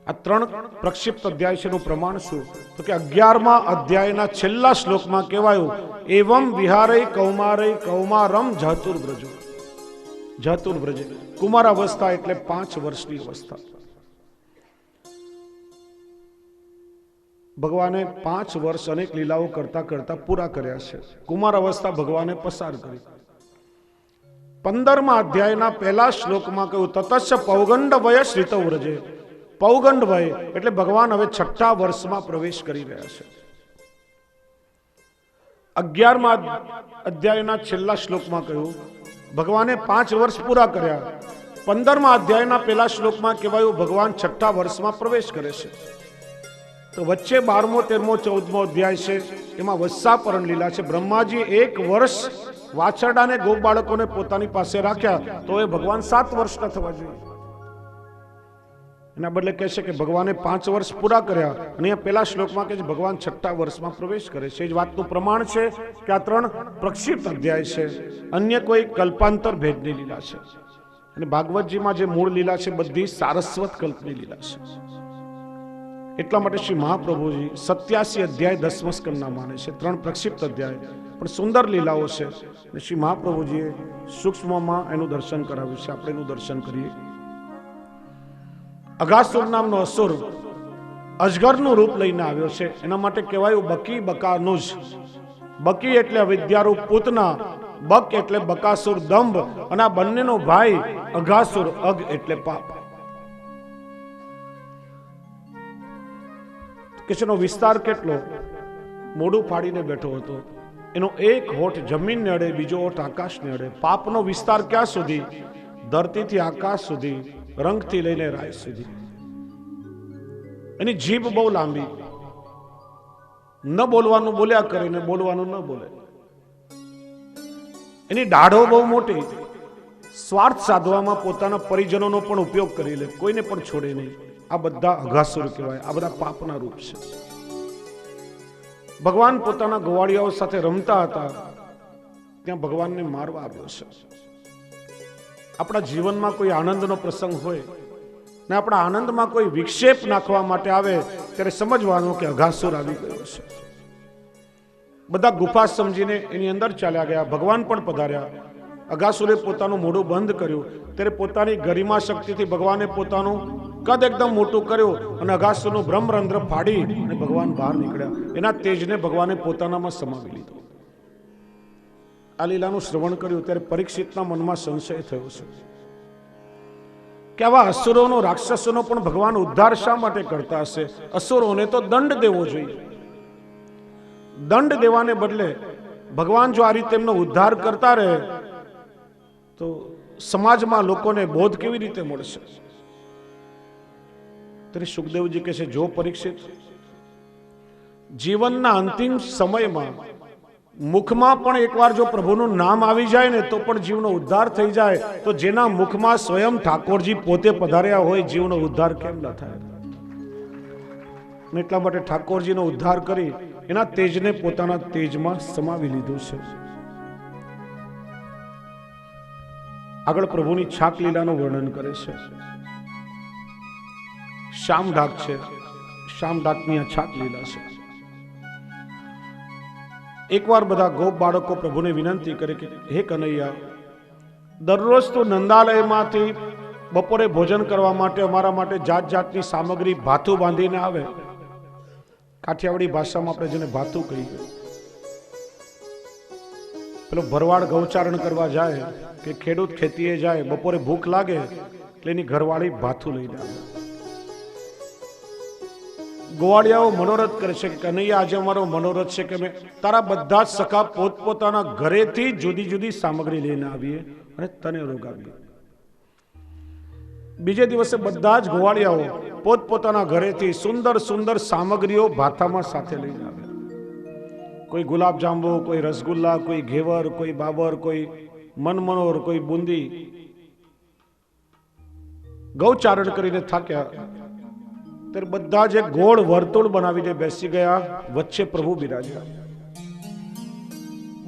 આ 3 પ્રક્ષિપ્ત અધ્યાય છે, એનું પ્રમાણ શું? તો કે 11મા અધ્યાયના છેલ્લા શ્લોકમાં કહેવાયું, એવમ વિહારય કૌમારય કૌમારમ જાતુર્વ્રજો. જાતુર્વ્રજ કુમાર અવસ્થા એટલે 5 વર્ષની અવસ્થા. ભગવાને 5 વર્ષ અનેક લીલાઓ કરતા કરતા પૂરા કર્યા છે. કુમાર અવસ્થા ભગવાને પસાર કરી. 15મા અધ્યાયના પહેલા શ્લોકમાં કહ્યું, તતસ્સ પૌગંડ વય શ્રિત વ્રજે. પૌગંડ વય એટલે ભગવાન હવે 6ઠા વર્ષમાં પ્રવેશ કરી રહ્યા છે. 11મા અધ્યાયના છેલ્લા શ્લોકમાં કહ્યું, ભગવાને 5 વર્ષ પૂરા કર્યા. 15મા અધ્યાયના પહેલા શ્લોકમાં કહેવાયું, ભગવાન 6ઠા વર્ષમાં પ્રવેશ કરે છે. તો વચ્ચે 12મો, 13મો, 14મો અધ્યાય છે, એમાં વત્સાપહરણ લીલા છે. બ્રહ્માજી 1 વર્ષ વાછરડાને ગોપ બાળકોને પોતાની પાસે રાખ્યા, તો એ ભગવાન 7 વર્ષના થવા જોઈએ. એના બદલે કહે છે કે ભગવાને 5 વર્ષ પૂરા કર્યા. અને અહીંયા પહેલા શ્લોકમાં કહે છે ભગવાન 6ઠા વર્ષમાં પ્રવેશ કરે છે. એ જ વાતનું પ્રમાણ છે કે આ 3 પ્રક્ષિપ્ત અધ્યાય છે, અન્ય કોઈ કલ્પાંતર ભેદની લીલા છે. અને ભાગવતજીમાં જે મૂળ લીલા છે બધી સારસ્વત કલ્પની લીલા છે. એટલા માટે શ્રી મહાપ્રભુજી 87 અધ્યાય 10મા સ્કંદના માને છે. 3 પ્રક્ષિપ્ત અધ્યાય પણ સુંદર લીલાઓ છે. અને શ્રી મહાપ્રભુજીએ સૂક્ષ્મમાં એનું દર્શન કરાવ્યું છે. આપણે એનું દર્શન કરીએ. અઘાસુર નામનો અસુર અજગરનું રૂપ લઈને આવ્યો છે. એના માટે કહેવાયું બકી બકાનુજ. બકી એટલે અવિદ્યારૂપ પૂતના, બક એટલે બકાસુર દંભ, અને આ બંનેનો ભાઈ અઘાસુર, અગ એટલે પાપ. કે જેનો વિસ્તાર કેટલો? મોઢું ફાડીને બેઠો હતો. એનો એક હોઠ જમીનને અડે, બીજો હોઠ આકાશને અડે. પાપનો વિસ્તાર ક્યાં સુધી? ધરતીથી આકાશ સુધી, રંગથી લઈને રાય સુધી. એની જીભ બહુ લાંબી, ન બોલવાનું બોલ્યા કરે ને બોલવાનું ન બોલે. એની દાઢો બહુ મોટી, સ્વાર્થ સાધવામાં પોતાના પરિજનોનો પણ ઉપયોગ કરી લે, કોઈને પણ છોડે નહીં. આ બધા અઘાસુર કહેવાય, આ બધા પાપના રૂપ છે. ભગવાન પોતાના ગોવાળિયાઓ સાથે રમતા હતા, ત્યાં ભગવાનને મારવા આવ્યો છે. આપણા જીવનમાં કોઈ આનંદનો પ્રસંગ હોય ને આપણા આનંદમાં કોઈ વિક્ષેપ નાખવા માટે આવે ત્યારે સમજવાનું કે અઘાસુર આવી ગયો છે. બધા ગુફા સમજીને એની અંદર ચાલ્યા ગયા. ભગવાન પણ પધાર્યા. અઘાસુરે પોતાનું મોઢું બંધ કર્યું ત્યારે પોતાની ગરિમા શક્તિથી ભગવાને પોતાનું કદ એકદમ મોટું કર્યું અને અઘાસુરનું બ્રહ્મરંધ્ર ફાડી અને ભગવાન બહાર નીકળ્યા. એના તેજને ભગવાને પોતાનામાં સમાવી લીધો. આ લીલાનું શ્રવણ કર્યું ત્યારે પરીક્ષિતના મનમાં સંશય થયો છે કે આવા અસુરોનો, રાક્ષસોનો પણ ભગવાન ઉદ્ધાર શા માટે કરતા હશે? અસુરોને તો દંડ દેવો જોઈએ. દંડ દેવાને બદલે ભગવાન જો આ રીતે એમનો ઉદ્ધાર કરતા રહે તો સમાજમાં લોકોને બોધ કેવી રીતે મળશે? ત્યારે સુખદેવજી કહે છે, જો પરીક્ષિત, જીવનના અંતિમ સમયમાં મુખમાં પણ એકવાર જો પ્રભુનું નામ આવી જાય ને તો પણ જીવનો ઉદ્ધાર થઈ જાય, તો જેના મુખમાં સ્વયં ઠાકોરજી પોતે પધાર્યા હોય, જીવનો ઉદ્ધાર કેમ ન થાય? એટલા માટે ઠાકોરજીનો ઉદ્ધાર કરી એના તેજને પોતાના તેજમાં સમાવી લીધું છે. આગળ પ્રભુની છાક લીલાનું વર્ણન કરે છે. શામ ડાક છે, શામ ડાકની આ છાક લીલા છે. એકવાર બધા ગોપ બાળકો પ્રભુને વિનંતી કરે કે હે કનૈયા, દરરોજ તું નંદાલયમાંથી બપોરે ભોજન કરવા માટે અમારા માટે જાત જાતની સામગ્રી ભાથું બાંધીને આવે. કાઠિયાવાડી ભાષામાં આપણે જેને ભાથું કહીએ, પેલો ભરવાડ ગૌચારણ કરવા જાય કે ખેડૂત ખેતીએ જાય, બપોરે ભૂખ લાગે એટલે એની ઘરવાળી ભાથું લઈને આવે. ગોવાળિયાઓ મનોરથ કરે છે કે કનૈયા, આજે અમારો મનોરથ છે કે અમે તારા બધા જ સખા પોતપોતાના ઘરેથી જુદી જુદી સામગ્રી લઈને આવીએ અને તને રોગાવીએ. બીજે દિવસે બધા જ ગોવાળિયાઓ પોતપોતાના ઘરેથી સુંદર સુંદર સામગ્રીઓ ભાથામાં સાથે લઈને આવે. કોઈ ગુલાબ જાંબુ, કોઈ રસગુલ્લા, કોઈ ઘેવર, કોઈ બાબર, કોઈ મનમનોર, કોઈ બુંદી. ગૌચારણ કરીને થાક્યા ત્યારે બધા જ ગોળ વર્તુળ બનાવીને બેસી ગયા. વચ્ચે પ્રભુ બિરાજ્યા.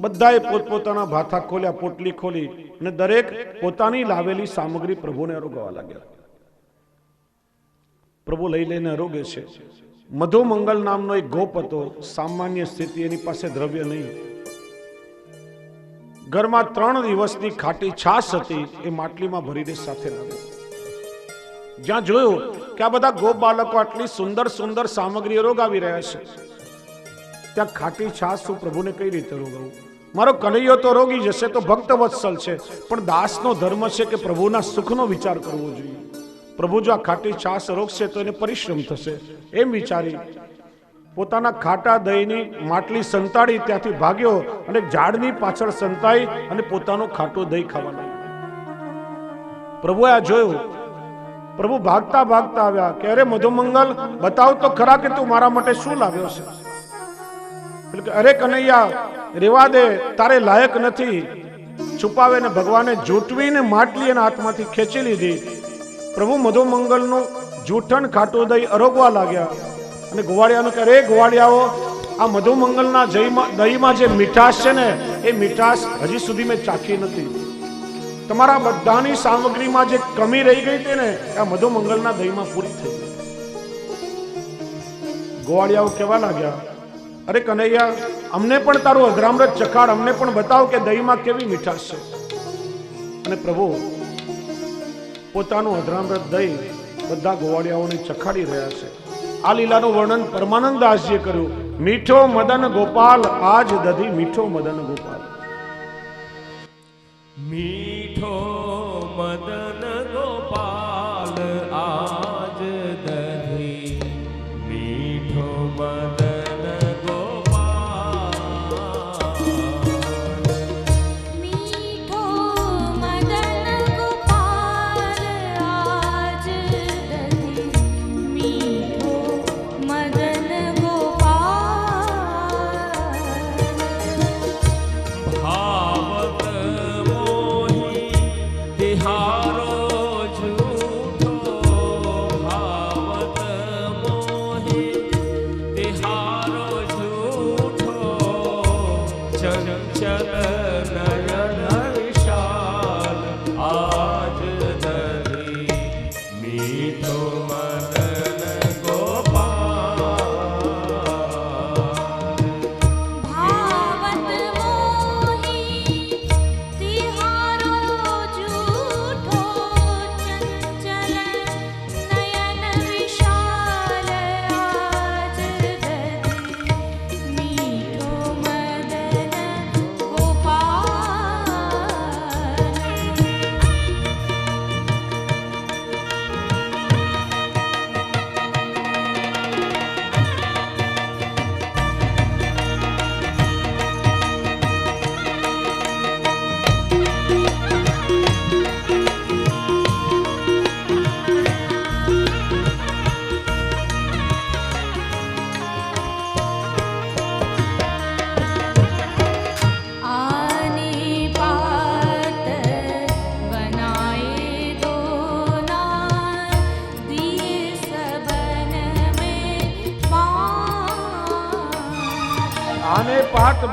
બધાએ પોતપોતાના ભાથા ખોલ્યા, પોટલી ખોલી અને દરેક પોતાની લાવેલી સામગ્રી પ્રભુને અરોગવા લાગ્યા. પ્રભુ લઈ લઈને અરોગે છે. મધુમંગલ નામનો એક ગોપ હતો, સામાન્ય સ્થિતિ, એની પાસે દ્રવ્ય નહીં. ઘરમાં 3 દિવસની ખાટી છાશ હતી, એ માટલીમાં ભરીને સાથે લાવ્યો. જ્યાં જોયું કે આ બધા ગોપ બાળકો આટલી સુંદર સુંદર સામગ્રી રોગાવી રહ્યા છે, ત્યાં ખાટી છાશ હું પ્રભુને કઈ રીતે રોગાવું? મારો કનૈયો તો રોગી જશે તો ભક્ત વત્સલ છે, પણ દાસનો ધર્મ છે કે પ્રભુના સુખનો વિચાર કરવો જોઈએ. પ્રભુ જો આ ખાટી છાશ રોકશે તો એને પરિશ્રમ થશે. એમ વિચારી પોતાના ખાટા દહીંની માટલી સંતાડી ત્યાંથી ભાગ્યો અને ઝાડની પાછળ સંતાઈ અને પોતાનું ખાટું દહીં ખાવા લાગ્યો. પ્રભુએ આ જોયું. પ્રભુ ભાગતા ભાગતા આવ્યા કે અરે મધુમંગલ, બતાવ તો ખરા કે તું મારા માટે શું લાવ્યો છે? એટલે કે અરે કનૈયા, રેવા દે, તારે લાયક નથી. છુપાવે ને ભગવાને જૂટવીને માટલી એના હાથમાંથી ખેંચી લીધી. પ્રભુ મધુમંગલનું જૂઠણ ખાટું દહીં અરોગવા લાગ્યા અને ગોવાળિયાનું કે અરે ગોવાળિયાઓ, આ મધુમંગલના દહીંમાં જે મીઠાશ છે ને, એ મીઠાશ હજી સુધી મેં ચાખી નથી. તમારા બધાની સામગ્રીમાં જે કમી રહી ગઈ હતી ને, આ મધુમંગલના દહીંમાં પૂરી થઈ ગઈ. ગોવાળિયાઓ કહેવા લાગ્યા અરે કનૈયા, અમને પણ તારું અધરામૃત ચખાડ, અમને પણ બતાવ કે દહીંમાં કેવી મીઠાશ છે. અને પ્રભુ પોતાનું અધરામૃત દહીં બધા ગોવાળિયાઓને ચખાડી રહ્યા છે. આ લીલાનું વર્ણન પરમાનંદ દાસજીએ કર્યું. મીઠો મદન ગોપાલ આજ દધી, મીઠો મદન ગોપાલ. મીઠો મદન ગોપાલ આજ દધી, મીઠો મદન ગોપાલ, મીઠો મદન ગોપાલ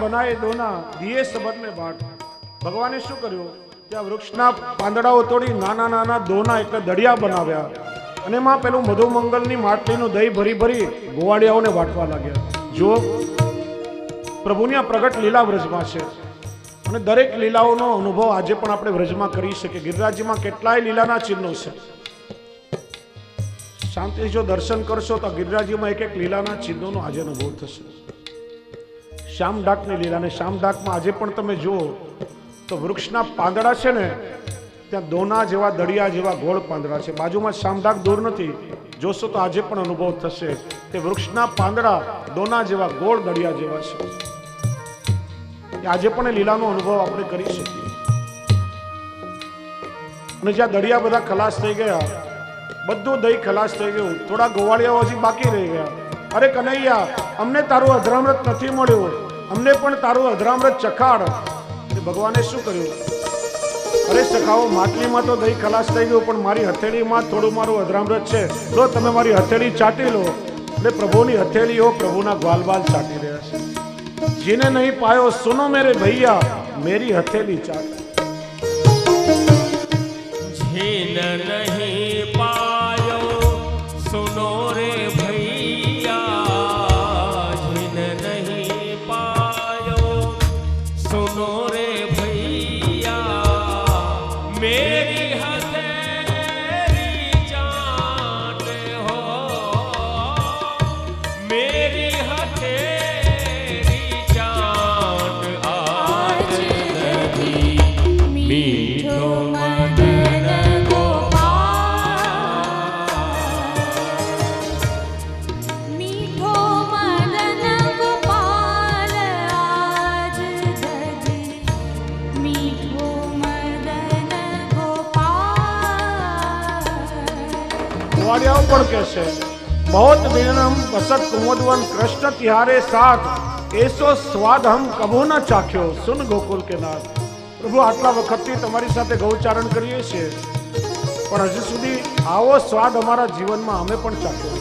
બનાએ દોના દિયે સબર में बाट। ભગવાને શું કર્યું કે આ વૃક્ષના પાંદડાઓ તોડી નાના નાના દોના એટલે દડિયા બનાવ્યા અને એમાં પેલું મધુમંગલની માટલીનું દહીં ભરી ભરી ગોવાળિયાઓને વાટવા લાગ્યા। જો પ્રભુની આ પ્રગટ લીલા વ્રજમાં છે અને દરેક લીલાઓનો અનુભવ આજે પણ આપણે વ્રજમાં કરી શકીએ। ગિરિરાજમાં કેટલાય લીલાના ચિહ્નો છે। શાંતિ જો દર્શન કરશો તો ગિરિરાજમાં એક એક લીલાના ચિહ્નોનો આજે અનુભવ થશે। શ્યામડાકની લીલા, અને શ્યામડાકમાં આજે પણ તમે જુઓ તો વૃક્ષના પાંદડા છે ને ત્યાં દોના જેવા દડિયા જેવા ગોળ પાંદડા છે। બાજુમાં શ્યામડાક દૂર નથી, જોશો તો આજે પણ અનુભવ થશે કે વૃક્ષના પાંદડા દોના જેવા ગોળ દડિયા જેવા છે। આજે પણ એ લીલાનો અનુભવ આપણે કરી શકીએ। અને જ્યાં દડિયા બધા ખલાસ થઈ ગયા, બધું દહીં ખલાસ થઈ ગયું, થોડા ગોવાળિયાઓ હજી બાકી રહી ગયા। અરે કનૈયા, અમને તારું અધરામૃત નથી મળ્યું, અમને પણ તારું અધરામૃત ચખાડ। ભગવાને શું કર્યું? અરે સખાઓ, માટલીમાં તો દહીં ખલાસ થઈ ગયું, પણ મારી હથેળીમાં થોડું મારું અધરામૃત છે, લો તમે મારી હથેળી ચાટી લો। એટલે પ્રભુની હથેળીઓ પ્રભુના ગ્વાલબાલ ચાટી રહ્યા છે। जिन्हें नहीं पायो सुनो मेरे भैया, मेरी हथेली चाट। जिन नहीं पायो सुनो रे भैया, जिन नहीं पायो सुनो रे भैया, मेरी हथेली चाट हो, मेरी हथेली मीठो मदन गोपाल, मीठो मदन गोपाल आज दधी, मीठो मदन गोपाल। ગોવાળિયાઓ પણ કહેશે, बहुत विनम बसत कुमुदवन कृष्ण तिहारे साथ, ऐसो स्वाद हम कबो न चाख्यो सुन गोकुल के नाथ। प्रभु आटला वखतથી તમારી સાથે ગૌચારણ કરીએ છીએ, પણ હજુ સુધી આવો સ્વાદ અમારા જીવનમાં અમે પણ ચાખ્યો।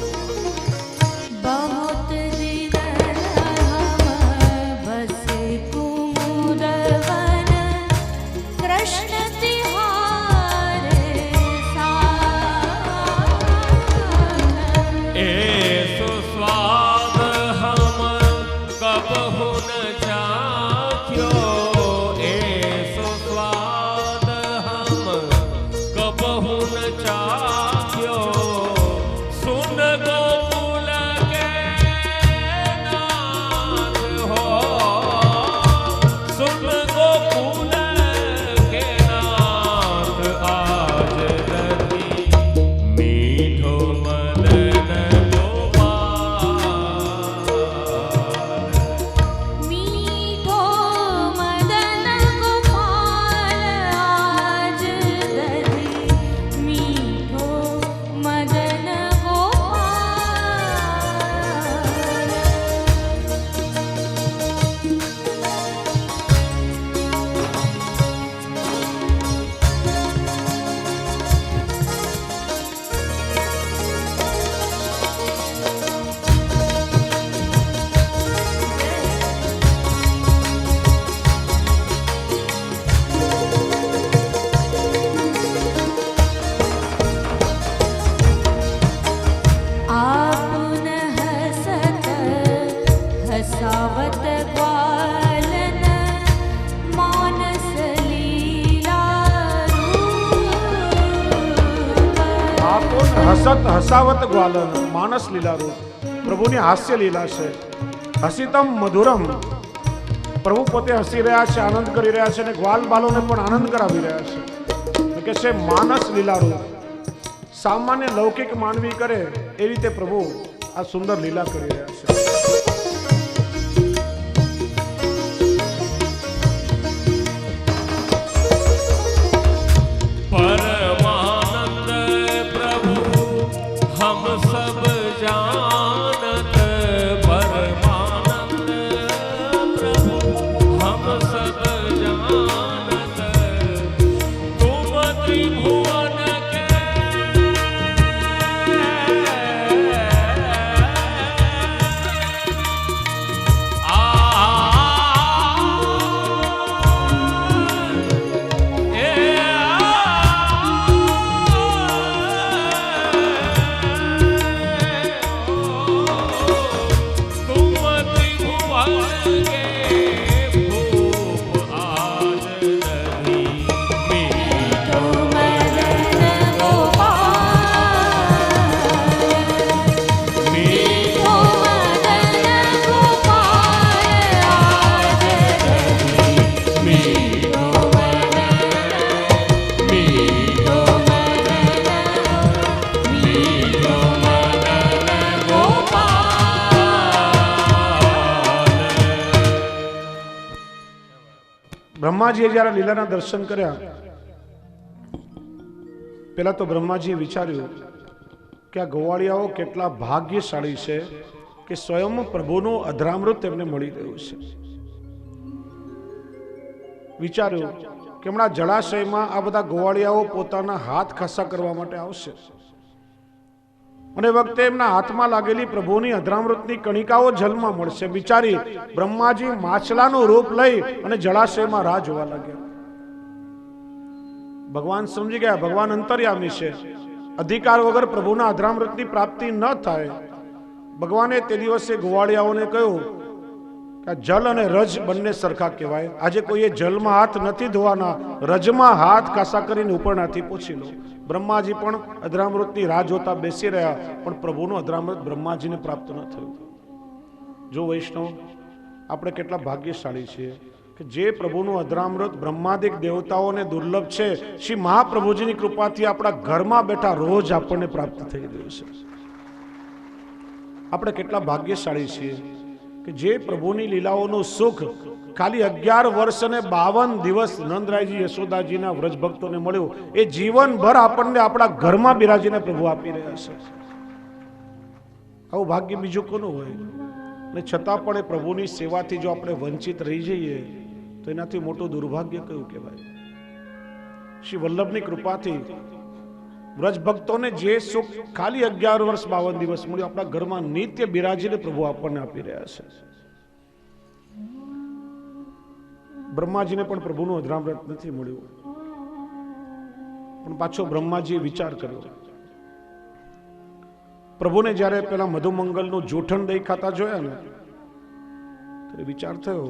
बहुत दिन हम बसे कुमुदवन कृष्ण तिहारे साथ, ऐसो स्वाद हम कबहु न चाख्यो, ऐसो स्वाद हम कबहु न चाख्यो सुन गोकुल के नाथ हो, सुन गोकुल के नाथ आज दधी मीठो मदन गोपाल, मीठो मदन गोपाल आज दधी, मीठो मदन आपुन हसत हसावत ग्वालन, मानस लीला रूप। આપો હસત હસાવત ગ્વાલન માનસ લીલા રૂપ। પ્રભુની હાસ્ય લીલા છે। હસિતમ મધુરમ, પ્રભુ પોતે હસી રહ્યા છે, આનંદ કરી રહ્યા છે, અને ગ્વાલ બાલોને પણ આનંદ કરાવી રહ્યા છે। કે છે માનસ લીલા રૂપ, સામાન્ય લૌકિક માનવી કરે એ રીતે પ્રભુ આ સુંદર લીલા કરી રહ્યા છે। परमानंद प्रभु हम सब जानत, परमानंद प्रभु हम सब जानत, तुम त्रिभुवन के બ્રહ્માજીએ જ્યારે લીલાના દર્શન કર્યા, પેલા તો બ્રહ્માજીએ વિચાર્યું કે આ ગોવાળિયાઓ કેટલા ભાગ્યશાળી છે કે સ્વયં પ્રભુનું અધરામૃત તેમને મળી રહ્યું છે. વિચાર્યું કે હમણાં જળાશયમાં આ બધા ગોવાળિયાઓ પોતાના હાથ ખાસા કરવા માટે આવશે અને વખતે એમના હાથમાં લાગેલી પ્રભુની અધરામૃતની કણિકાઓ જલમાં મળશે. વિચારી બ્રહ્માજી માછલાનું રૂપ લઈ અને જળાશયમાં રાહ જોવા લાગ્યા. ભગવાન સમજી ગયા ભગવાન અંતર્યામી છે, અધિકાર વગર પ્રભુના અધરામૃતની પ્રાપ્તિ ન થાય. ભગવાને તે દિવસે ગોવાળિયાઓને કહ્યું કે જલ અને રજ બંને સરખા કહેવાય. આજે કોઈએ જલમાં હાથ નથી ધોવાના, રજમાં હાથ કાસા કરીને ઉપરનાથી પોછી લો. બ્રહ્માજી પણ અધરામૃતની રાહ જોતા બેસી રહ્યા, પણ પ્રભુનું અધરામૃત બ્રહ્માજીને પ્રાપ્ત ન થયું. જો વૈષ્ણવ, આપણે કેટલા ભાગ્યશાળી છીએ કે જે પ્રભુનું અધરામૃત બ્રહ્માદિક દેવતાઓને દુર્લભ છે, શ્રી મહાપ્રભુજીની કૃપાથી આપણા ઘરમાં બેઠા રોજ આપણને પ્રાપ્ત થઈ રહ્યું છે. આપણે કેટલા ભાગ્યશાળી છીએ કે જે પ્રભુની લીલાઓનું સુખ ખાલી 11 વર્ષ અને 52 દિવસ નંદરાયજી યશોદાજીના વ્રજ ભક્તોને મળ્યું, એ જીવનભર આપણને આપણા ઘરમાં બિરાજીને પ્રભુ આપી રહ્યા છે. આવું ભાગ્ય બીજું કોનું હોય? અને છતાં પણ એ પ્રભુની સેવાથી જો આપણે વંચિત રહી જઈએ તો એનાથી મોટું દુર્ભાગ્ય કયું કહેવાય? શ્રી વલ્લભની કૃપાથી વ્રજ ભક્તોને જે સુખ ખાલી 11 વર્ષ 52 દિવસ મળ્યું, આપણા ઘરમાં નિત્ય બિરાજીને પ્રભુ આપણને આપી રહ્યા છે. બ્રહ્માજીને પણ પ્રભુનું અધરામૃત નથી મળ્યું, પણ પાછો બ્રહ્માજીએ વિચાર કર્યો. પ્રભુને જ્યારે પેલા મધુમંગલનું જૂઠણ દહીં ખાતા જોયા ને, ત્યારે વિચાર થયો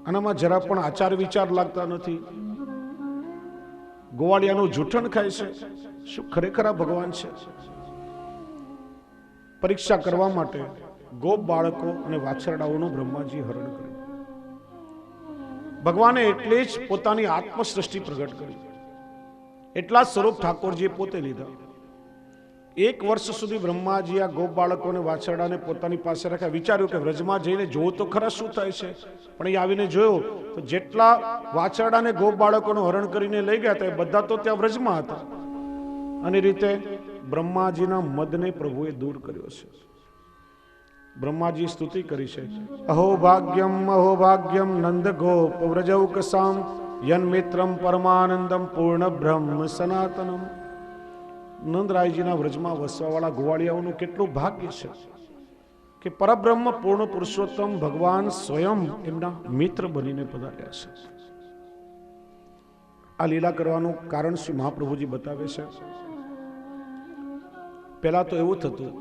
આનામાં જરા પણ આચાર વિચાર લાગતા નથી. ગોવાળિયાનું જૂઠણ ખાય છે, શું ખરેખર આ ભગવાન છે? પરીક્ષા કરવા માટે ગોપ બાળકો અને વાછરડાઓનું બ્રહ્માજી હરણ કર્યું. ભગવાને એટલે જ પોતાની આત્મસૃષ્ટિ પ્રગટ કરી, એટલા સ્વરૂપ ઠાકોરજીએ પોતે લીધા. 1 વર્ષ સુધી બ્રહ્માજી આ ગોપ બાળકોને વાછરડાને પોતાની પાસે રાખ્યા. વિચાર્યું કે વ્રજમાં જઈને જોવું તો ખરા શું થાય છે, પણ એ આવીને જોયું તો જેટલા વાછરડાને ગોપ બાળકોનું હરણ કરીને લઈ ગયા હતા એ બધા તો ત્યાં વ્રજમાં હતા. અને રીતે બ્રહ્માજીના મદને પ્રભુએ દૂર કર્યો છે. બ્રહ્માજી સ્તુતિ કરી છે, અહો ભાગ્યમ નંદ ગોપ વ્રજૌકસામ યન મિત્રમ પરમાનંદમ પૂર્ણ બ્રહ્મ સનાતનમ. નંદરાયજીના વ્રજમાં વસવા વાળા ગોવાળિયાઓનું કેટલું ભાગ્ય છે કે પરબ્રહ્મ પૂર્ણ પુરુષોત્તમ ભગવાન સ્વયં એમના મિત્ર બનીને પધાર્યા છે. આ લીલા કરવાનું કારણ શ્રી મહાપ્રભુજી બતાવે છે. પહેલા તો એવું થતું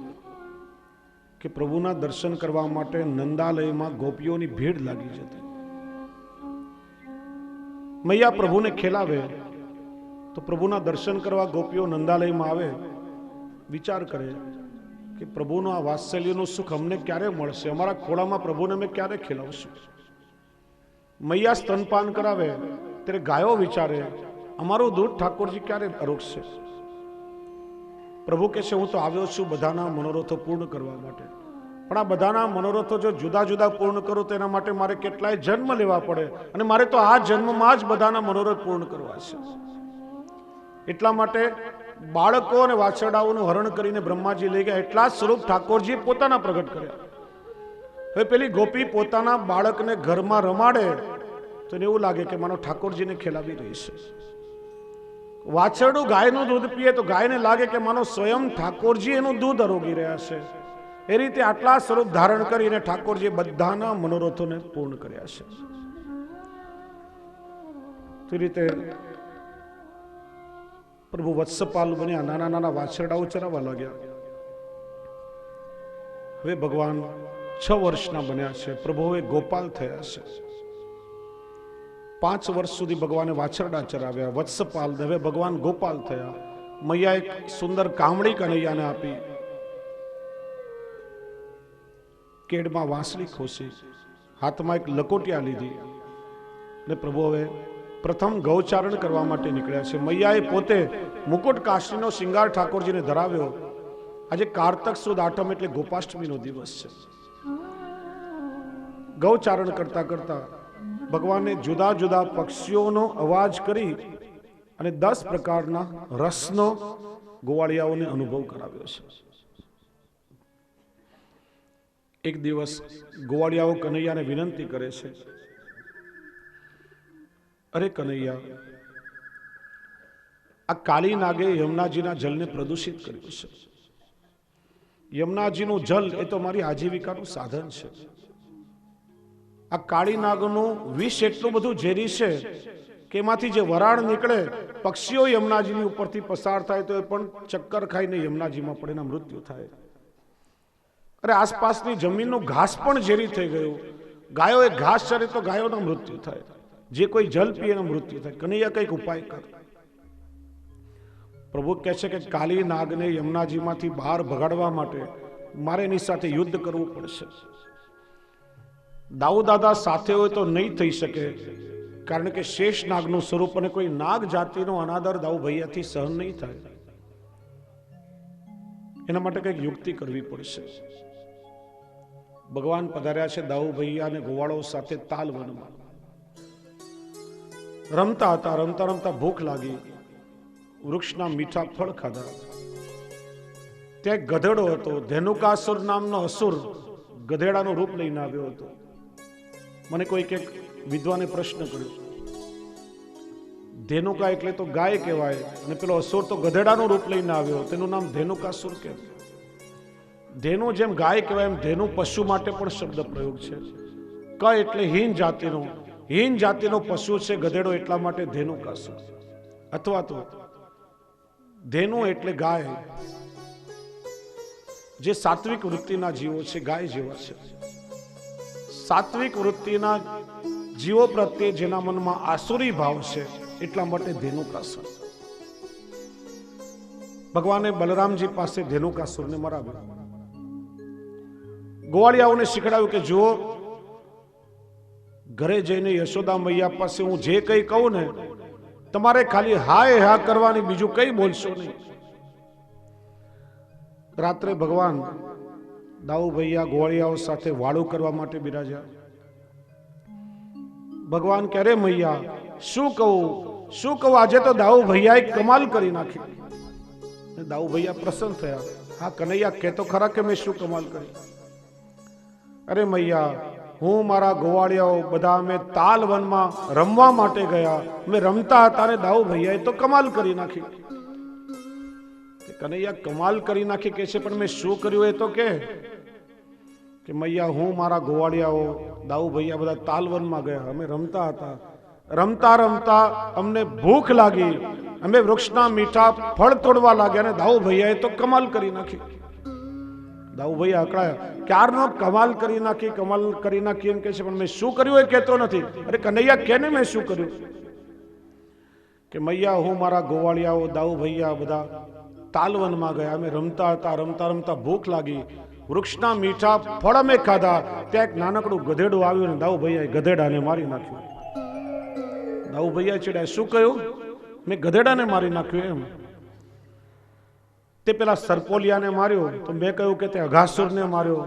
કે પ્રભુના દર્શન કરવા માટે નંદાલયમાં ગોપીઓની ભીડ લાગી જતી. મૈયા પ્રભુને ખેલાવે તો પ્રભુના દર્શન કરવા ગોપીઓ નંદાલયમાં આવે, વિચાર કરે કે પ્રભુનું આ વાત્સલ્યનું સુખ અમને ક્યારે મળશે, અમારા ખોળામાં પ્રભુને અમે ક્યારે ખેલાવશું. મૈયા સ્તનપાન કરાવે ત્યારે ગાયો વિચારે અમારું દૂધ ઠાકોરજી ક્યારે અરોગશે. પ્રભુ કહે છે હું તો આવ્યો છું બધાના મનોરથો પૂર્ણ કરવા માટે, પણ આ બધાના મનોરથો જો જુદા જુદા પૂર્ણ કરું તો એના માટે મારે કેટલાય જન્મ લેવા પડે, અને મારે તો આ જન્મમાં જ બધાના મનોરથ પૂર્ણ કરવા છે. એટલા માટે બાળકો અને વાછરડાઓનું હરણ કરીને બ્રહ્માજી લઈ ગયા. એટલા સ્વરૂપ ઠાકોરજી પોતાના પ્રગટ કર્યા. હવે પેલી ગોપી પોતાના બાળકને ઘરમાં રમાડે તો એવું લાગે કે માનો ઠાકોરજીને ખેલાવી રહી છે. વાછરડું ગાયનું દૂધ પીએ તો ગાયને લાગે કે માનો સ્વયં ઠાકોરજી એનું દૂધ આરોગી રહ્યા છે. એ રીતે આટલા સ્વરૂપ ધારણ કરીને ઠાકોરજી બધાના મનોરથોને પૂર્ણ કર્યા છે. તે રીતે પ્રભુ વત્સપાલ બન્યા, નાના નાના વાછરડાઓ ચરાવવા લાગ્યા. હવે ભગવાન 6 વર્ષના બન્યા છે, પ્રભુ હવે ગોપાલ થયા છે. 5 વર્ષ સુધી ભગવાને વાછરડા ચરાવ્યા, વત્સપાલ. હવે ભગવાન ગોપાલ થયા. મૈયા એક સુંદર કામળી કનૈયાને આપી, કેડમાં વાંસળી ખોસી, હાથમાં એક લકોટિયા લીધી, ને પ્રભુ હવે પ્રથમ ગૌચારણ કરવા માટે નીકળ્યા છે. મૈયાએ પોતે મુકુટ કાશીનો શિંગાર ઠાકોરજીને ધરાવ્યો. આજે કારતક સુદ આઠમ એટલે ગોપાષ્ટમીનો દિવસ છે. ગૌચારણ કરતા કરતા ભગવાને જુદા જુદા પક્ષીઓનો અવાજ કરી અને 10 પ્રકારના રસનો ગોવાળિયાઓને અનુભવ કરાવ્યો છે. એક દિવસ ગોવાળિયાઓ કનૈયાને વિનંતી કરે છે, અરે કનૈયા, આ કાળી નાગે યમુનાજીના જલને પ્રદૂષિત કર્યું છે. યમુનાજીનું જલ એ તો મારી આજીવિકાનું સાધન છે. આ કાળી નાગનું વિષ એટલું બધું ઝેરી છે કે એમાંથી જે વરાળ નીકળે, પક્ષીઓ યમુનાજીની ઉપરથી પસાર થાય તો એ પણ ચક્કર ખાઈને યમુનાજીમાં પડે એના મૃત્યુ થાય. અરે આસપાસની જમીનનું ઘાસ પણ ઝેરી થઈ ગયું. ગાયો એ ઘાસ ચરે તો ગાયોના મૃત્યુ થાય, જે કોઈ જલ પીએ એના મૃત્યુ થાય. કનૈયા કંઈક ઉપાય કર. પ્રભુ કહે છે કે કાલી નાગને યમુનાજીમાંથી બહાર ભગાડવા માટે મારે એની સાથે યુદ્ધ કરવું પડશે. દાઉ દાદા સાથે હોય તો નહીં થઈ શકે, કારણ કે શેષ નાગનું સ્વરૂપ અને કોઈ નાગ જાતિનો અનાદર દાઉ ભૈયાથી સહન નહીં થાય. એના માટે કંઈક યુક્તિ કરવી પડશે. ભગવાન પધાર્યા છે દાઉ ભૈયા અને ગોવાળો સાથે તાલવનમાં. રમતા હતા, રમતા રમતા ભૂખ લાગી, વૃક્ષના મીઠા ફળ ખાધા. ત્યાં ગધેડો હતો, ધેનુકાસુર નામનો અસુર ગધેડાનું રૂપ લઈને આવ્યો હતો. મને કોઈક એક વિદ્વાને પ્રશ્ન કર્યો, ધેનુકા એટલે તો ગાય કહેવાય, અને પેલો અસુર તો ગધેડાનું રૂપ લઈને આવ્યો, તેનું નામ ધેનુકાસુર કેમ? ધેનુ જેમ ગાય કહેવાય એમ ધેનુ પશુ માટે પણ શબ્દ પ્રયોગ છે. ક એટલે હીન જાતિનો પશુ છે ગધેડો, એટલા માટે ધેનુકાસુર. અથવા તો ધેનુ એટલે ગાય, જે સાત્વિક વૃત્તિના જીવો છે, ગાય જેવા છે. સાત્વિક વૃત્તિના જીવો પ્રત્યે જેના મનમાં આસુરી ભાવ છે, એટલા માટે ધેનુકાસુર. ભગવાને બલરામજી પાસે ધેનુકાસુરને મરાવ્યો. ગોવાળિયાઓને શીખડાવ્યું કે જુઓ, ઘરે જઈને યશોદા મૈયા પાસે હું જે કંઈ કહું ને, તમારે ખાલી હાય હા કરવાની, બીજું કંઈ બોલશો નહીં. રાત્રે ભગવાન દાઉ ભૈયા ગોવાળિયાઓ સાથે વાળું કરવા માટે બિરાજ્યા. ભગવાન કહે, રે મૈયા, શું કહું, આજે તો દાઉ ભૈયાએ કમાલ કરી નાખી. દાઉ ભૈયા પ્રસન્ન થયા. હા કનૈયા, કહેતો ખરા કે મેં શું કમાલ કરી? અરે મૈયા, હું મારા ગોવાળિયાઓ બધા અમે તાલવનમાં રમવા માટે ગયા, અમે રમતા હતા ને દાઉ ભૈયાએ તો કમાલ કરી નાખી. કનૈયા કમાલ કરી નાખી કે છે, પણ મેં શું કર્યું એ તો કે મૈયા, હું મારા ગોવાળિયાઓ દાઉ ભૈયા બધા તાલવનમાં ગયા, અમે રમતા હતા. રમતા રમતા અમને ભૂખ લાગી, અમે વૃક્ષના મીઠા ફળ તોડવા લાગ્યા અને દાઉ ભૈયાએ તો કમાલ કરી નાખી. દાઉ ભૈયા અકળાયા, ક્યારનો કમાલ કરી નાખી એમ કે છે, પણ મેં શું કર્યું એ કહેતો નથી. અરે કનૈયા, કેને મેં શું કર્યું? કે મૈયા, હું મારા ગોવાળિયાઓ દાઉ ભૈયા બધા તાલવનમાં ગયા, અમે રમતા હતા. રમતા રમતા ભૂખ લાગી, વૃક્ષના મીઠા ફળ અમે ખાધા. ત્યાં એક નાનકડું ગધેડું આવ્યું ને દાઉ ભૈયાએ ગધેડાને મારી નાખ્યું. દાઉ ભૈયા ચડ્યા, શું કહ્યું? મેં ગધેડાને મારી નાખ્યું એમ? તે પેલા સરપોલિયાને માર્યો તો મેં કહ્યું કે તે અઘાસુરને માર્યો.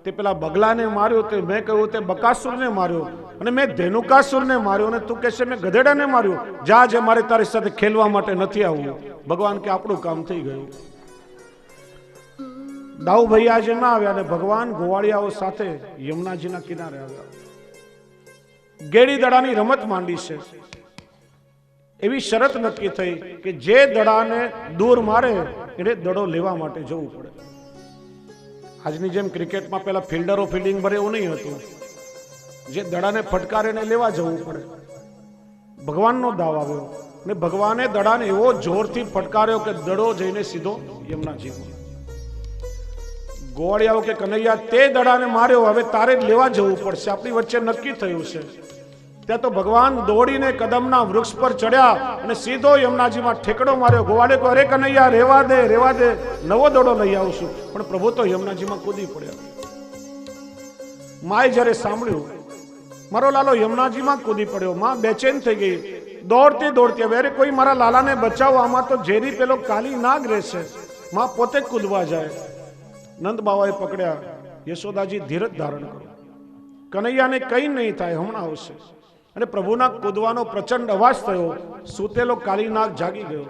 તે પેલા બગલાને માર્યો તો મેં કહ્યું તે બકાસુરને માર્યો. અને મેં ધેનુકાસુરને માર્યો, અને તું કહેશે મેં ગધેડાને માર્યો. જા, જે મારે તારી સાથે ખેલવા માટે નથી આવવું. ભગવાન કે આપણું કામ થઈ ગયું. દાઉ ભૈયા જે ના આવ્યા, અને ભગવાન ગોવાળિયાઓ સાથે યમુનાજીના કિનારે આવ્યા. ગેડી દડાની રમત માંડી છે. એવી શરત નક્કી થઈ કે જે દડાને દૂર મારે એને દડો લેવા માટે જવું પડે. આજની જેમ ક્રિકેટમાં પેલા ફિલ્ડરો ફિલ્ડિંગ ભરે એવું નહીં હતું. જે દડાને ફટકારે એને લેવા જવું પડે. ભગવાનનો દાવ આવ્યો ને ભગવાને દડાને એવો જોરથી ફટકાર્યો કે દડો જઈને સીધો યમુનાજીમાં. ગોવાળિયાઓ કે કનૈયા, તે દડાને માર્યો, હવે તારે જ લેવા જવું પડશે, આપણી વચ્ચે નક્કી થયું છે. ત્યાં તો ભગવાન દોડીને કદમના વૃક્ષ પર ચડ્યા અને સીધો યમુનાજીમાં ઠેકડો માર્યો. ગોવાળે કહ્યું, અરે કનૈયા, રેવા દે, નવો દડો લઈ આવશું. પણ પ્રભુ તો યમુનાજીમાં કૂદી પડ્યા. માએ જ્યારે સાંભળ્યું મારો લાલો યમુનાજીમાં કૂદી પડ્યો, માં બેચેન થઈ ગઈ. દોડતી હવે અરે કોઈ મારા લાલાને બચાવો, આમાં તો ઝેરી પેલો કાલી નાગ રહેશે. માં પોતે કૂદવા જાય. નંદ બાવાએ પકડ્યા, યશોદાજી ધીરજ ધારણ કરો, કનૈયાને કઈ નહીં થાય, હમણાં આવશે. અને પ્રભુના કૂદવાનો પ્રચંડ અવાજ થયો. સૂતેલો કાળીનાગ જાગી ગયો.